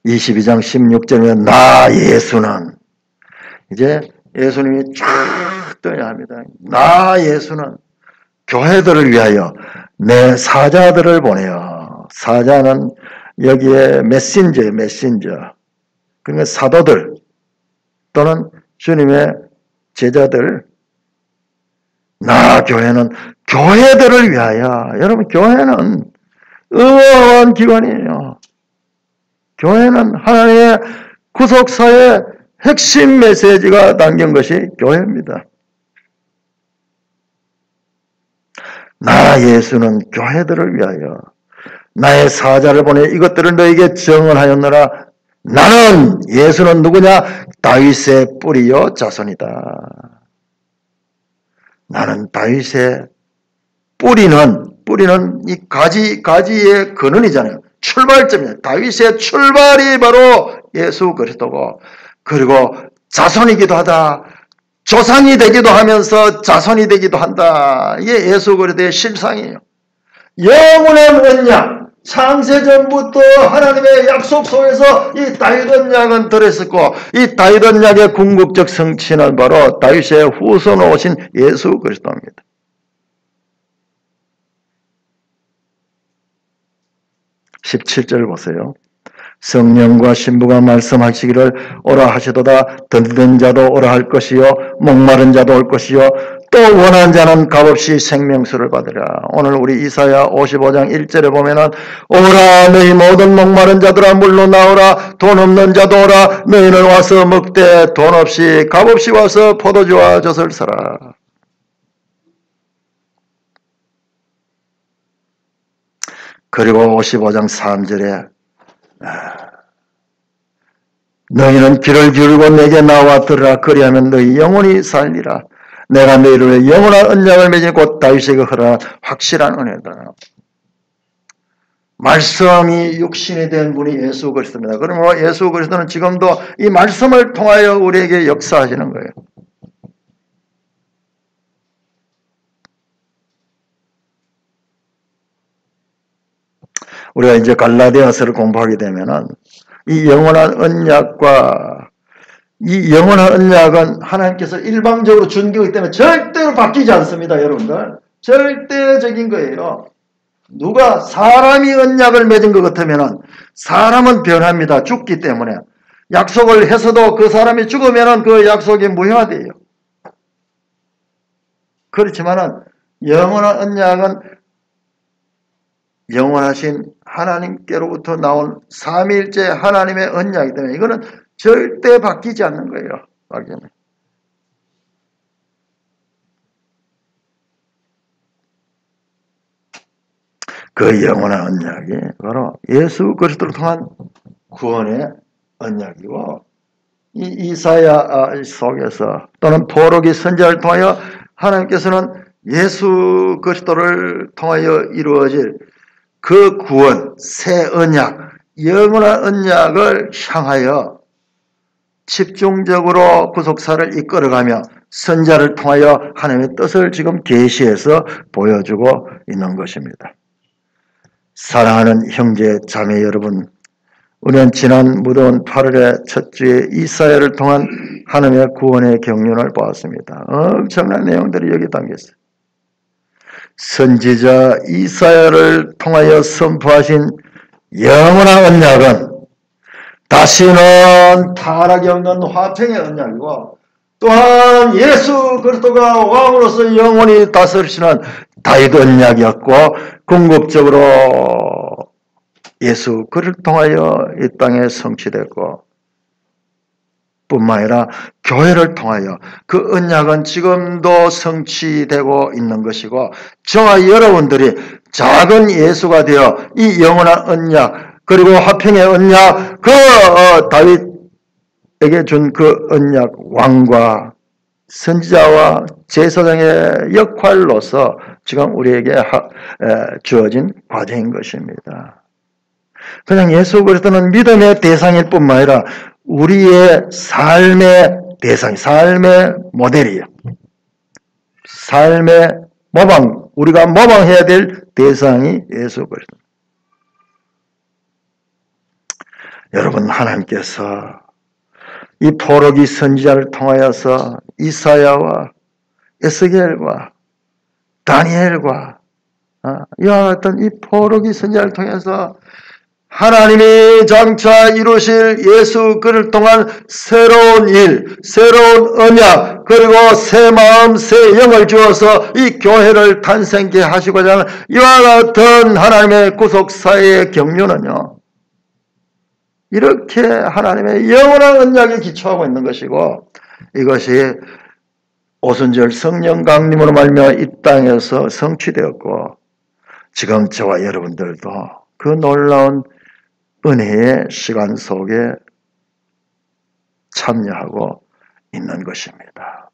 S1: 22장 16절에 나 예수는, 이제 예수님이 쫙 떠야 합니다. 나 예수는 교회들을 위하여 내 사자들을 보내어. 사자는 여기에 메신저예요, 메신저. 그러니까 사도들 또는 주님의 제자들. 나 교회는 교회들을 위하여. 여러분, 교회는 어마어마한 기관이에요. 교회는 하나님의 구속사의 핵심 메시지가 담긴 것이 교회입니다. 나 예수는 교회들을 위하여 나의 사자를 보내 이것들을 너에게 증언하였노라. 나는, 예수는 누구냐? 다윗의 뿌리요 자손이다. 나는 다윗의 뿌리는 이 가지의 근원이잖아요. 출발점이에요. 다윗의 출발이 바로 예수 그리스도고, 그리고 자손이기도 하다. 조상이 되기도 하면서 자손이 되기도 한다. 이게 예수 그리스도의 실상이에요. 영원한 언약, 창세전부터 하나님의 약속 속에서 이 다윗 언약은 들어있었고, 이 다윗 언약의 궁극적 성취는 바로 다윗의 후손으로 오신 예수 그리스도입니다. (17절) 보세요. 성령과 신부가 말씀하시기를 오라 하시도다. 듣는 자도 오라 할 것이요 목마른 자도 올 것이요 또 원하는 자는 값없이 생명수를 받으라. 오늘 우리 이사야 55장 1절에 보면은 오라 너희 모든 목마른 자들아 물로 나오라. 돈 없는 자도 오라. 너희는 와서 먹되 돈 없이 값없이 와서 포도주와 젖을 사라. 그리고 55장 3절에 너희는 귀를 기울이고 내게 나와 들으라. 그리하면 너희 영혼이 살리라. 내가 너희를 위해 영원한 언약을 맺은 곧 다윗에게 허락한 확실한 은혜다. 말씀이 육신이 된 분이 예수 그리스도입니다. 그러므로 예수 그리스도는 지금도 이 말씀을 통하여 우리에게 역사하시는 거예요. 우리가 이제 갈라디아서를 공부하게 되면은 이 영원한 언약과 이 영원한 언약은 하나님께서 일방적으로 준 거기 때문에 절대로 바뀌지 않습니다, 여러분들. 절대적인 거예요. 누가 사람이 언약을 맺은 것 같으면은 사람은 변합니다. 죽기 때문에. 약속을 해서도 그 사람이 죽으면은 그 약속이 무효화돼요. 그렇지만은 영원한 언약은 영원하신 하나님께로부터 나온 삼위일체 하나님의 언약이기 때문에 이거는 절대 바뀌지 않는 거예요. 그 영원한 언약이 바로 예수 그리스도를 통한 구원의 언약이고, 이 이사야 속에서 또는 포로기 선지자를 통하여 하나님께서는 예수 그리스도를 통하여 이루어질 그 구원, 새 언약, 영원한 언약을 향하여 집중적으로 구속사를 이끌어가며 선자를 통하여 하나님의 뜻을 지금 계시해서 보여주고 있는 것입니다. 사랑하는 형제 자매 여러분, 우리는 지난 무더운 8월의 첫 주에 이사야를 통한 하나님의 구원의 경륜을 보았습니다. 엄청난 내용들이 여기 담겼어요. 선지자 이사야를 통하여 선포하신 영원한 언약은 다시는 타락이 없는 화평의 언약이고, 또한 예수 그리스도가 왕으로서 영원히 다스리시는 다윗 언약이었고, 궁극적으로 예수 그를 통하여 이 땅에 성취됐고, 뿐만 아니라 교회를 통하여 그 언약은 지금도 성취되고 있는 것이고, 저와 여러분들이 작은 예수가 되어 이 영원한 언약, 그리고 화평의 언약, 다윗에게 준 그 언약, 왕과 선지자와 제사장의 역할로서 지금 우리에게 주어진 과정인 것입니다. 그냥 예수 그리스도는 믿음의 대상일 뿐만 아니라 우리의 삶의 대상, 삶의 모델이에요. 삶의 모방, 우리가 모방해야 될 대상이 예수 그리스도. 여러분, 하나님께서 이 포로기 선지자를 통하여서 이사야와 에스겔과 다니엘과 이와 같은 이 포로기 선지자를 통해서 하나님이 장차 이루실 예수 그를 통한 새로운 일, 새로운 언약, 그리고 새 마음, 새 영을 주어서 이 교회를 탄생케 하시고자 하는 이와 같은 하나님의 구속사의 경륜은요, 이렇게 하나님의 영원한 언약에 기초하고 있는 것이고, 이것이 오순절 성령 강림으로 말미암아 이 땅에서 성취되었고, 지금 저와 여러분들도 그 놀라운 은혜의 시간 속에 참여하고 있는 것입니다.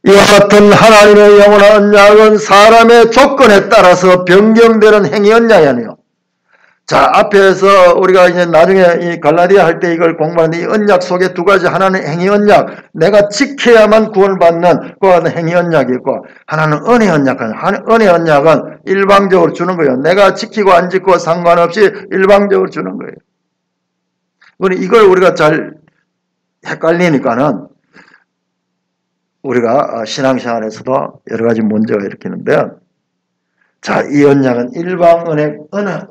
S1: 이와 같은 하나님의 영원한 언약은 사람의 조건에 따라서 변경되는 행위 언약이 아니에요. 자, 앞에서 우리가 이제 나중에 이 갈라디아 할 때 이걸 공부하는데, 이 언약 속에 두 가지, 하나는 행위 언약, 내가 지켜야만 구원을 받는 그와 같은 행위 언약이 있고, 하나는 은혜 언약. 은혜 언약은 일방적으로 주는 거예요. 내가 지키고 안 지키고 상관없이 일방적으로 주는 거예요. 이걸 우리가 잘 헷갈리니까는 우리가 신앙생활에서도 여러 가지 문제가 일으키는데, 자, 이 언약은 일방 은혜 언약.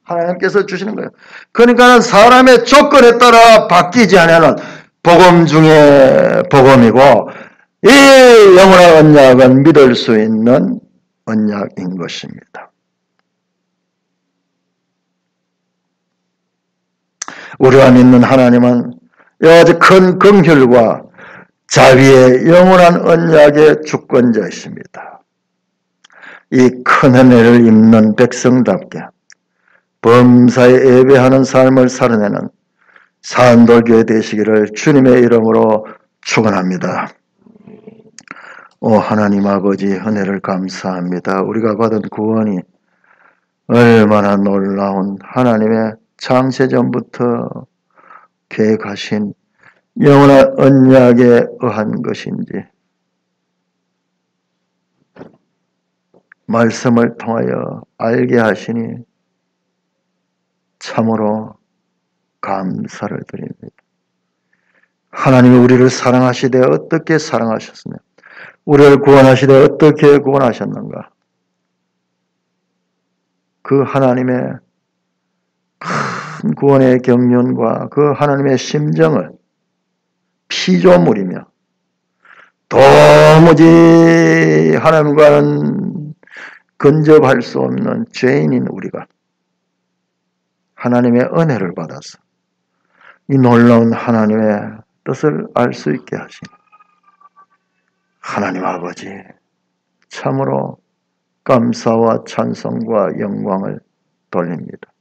S1: 하나님께서 주시는 거예요. 그러니까 사람의 조건에 따라 바뀌지 않으면 복음 중에 복음이고, 이 영원한 언약은 믿을 수 있는 언약인 것입니다. 우리가 믿는 하나님은 여러 큰 긍휼과 자비의 영원한 언약의 주권자이십니다. 이 큰 은혜를 입는 백성답게 범사에 예배하는 삶을 살아내는 산돌교회 되시기를 주님의 이름으로 축원합니다. 오 하나님 아버지, 은혜를 감사합니다. 우리가 받은 구원이 얼마나 놀라운 하나님의 창세전부터 계획하신 영원한 언약에 의한 것인지 말씀을 통하여 알게 하시니 참으로 감사를 드립니다. 하나님이 우리를 사랑하시되 어떻게 사랑하셨으며 우리를 구원하시되 어떻게 구원하셨는가? 그 하나님의 큰 구원의 경륜과 그 하나님의 심정을 피조물이며 도무지 하나님과는 근접할 수 없는 죄인인 우리가 하나님의 은혜를 받아서 이 놀라운 하나님의 뜻을 알 수 있게 하시니 하나님 아버지, 참으로 감사와 찬송과 영광을 돌립니다.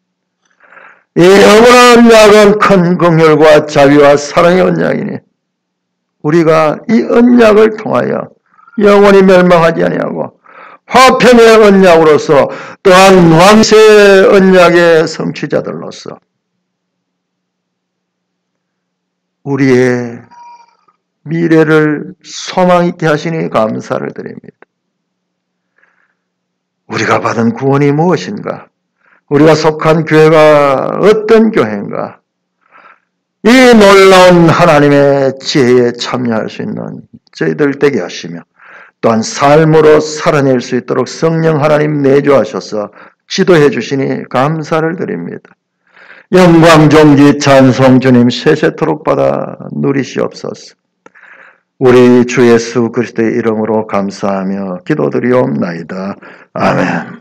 S1: 이 영원한 언약은 큰 긍휼과 자비와 사랑의 언약이니 우리가 이 언약을 통하여 영원히 멸망하지 아니하고 화평의 언약으로서 또한 왕세의 언약의 성취자들로서 우리의 미래를 소망 있게 하시니 감사를 드립니다. 우리가 받은 구원이 무엇인가? 우리가 속한 교회가 어떤 교회인가? 이 놀라운 하나님의 지혜에 참여할 수 있는 저희들 되게 하시며 또한 삶으로 살아낼 수 있도록 성령 하나님 내주하셔서 지도해 주시니 감사를 드립니다. 영광, 존귀, 찬송 주님 세세토록 받아 누리시옵소서. 우리 주 예수 그리스도의 이름으로 감사하며 기도드리옵나이다. 아멘.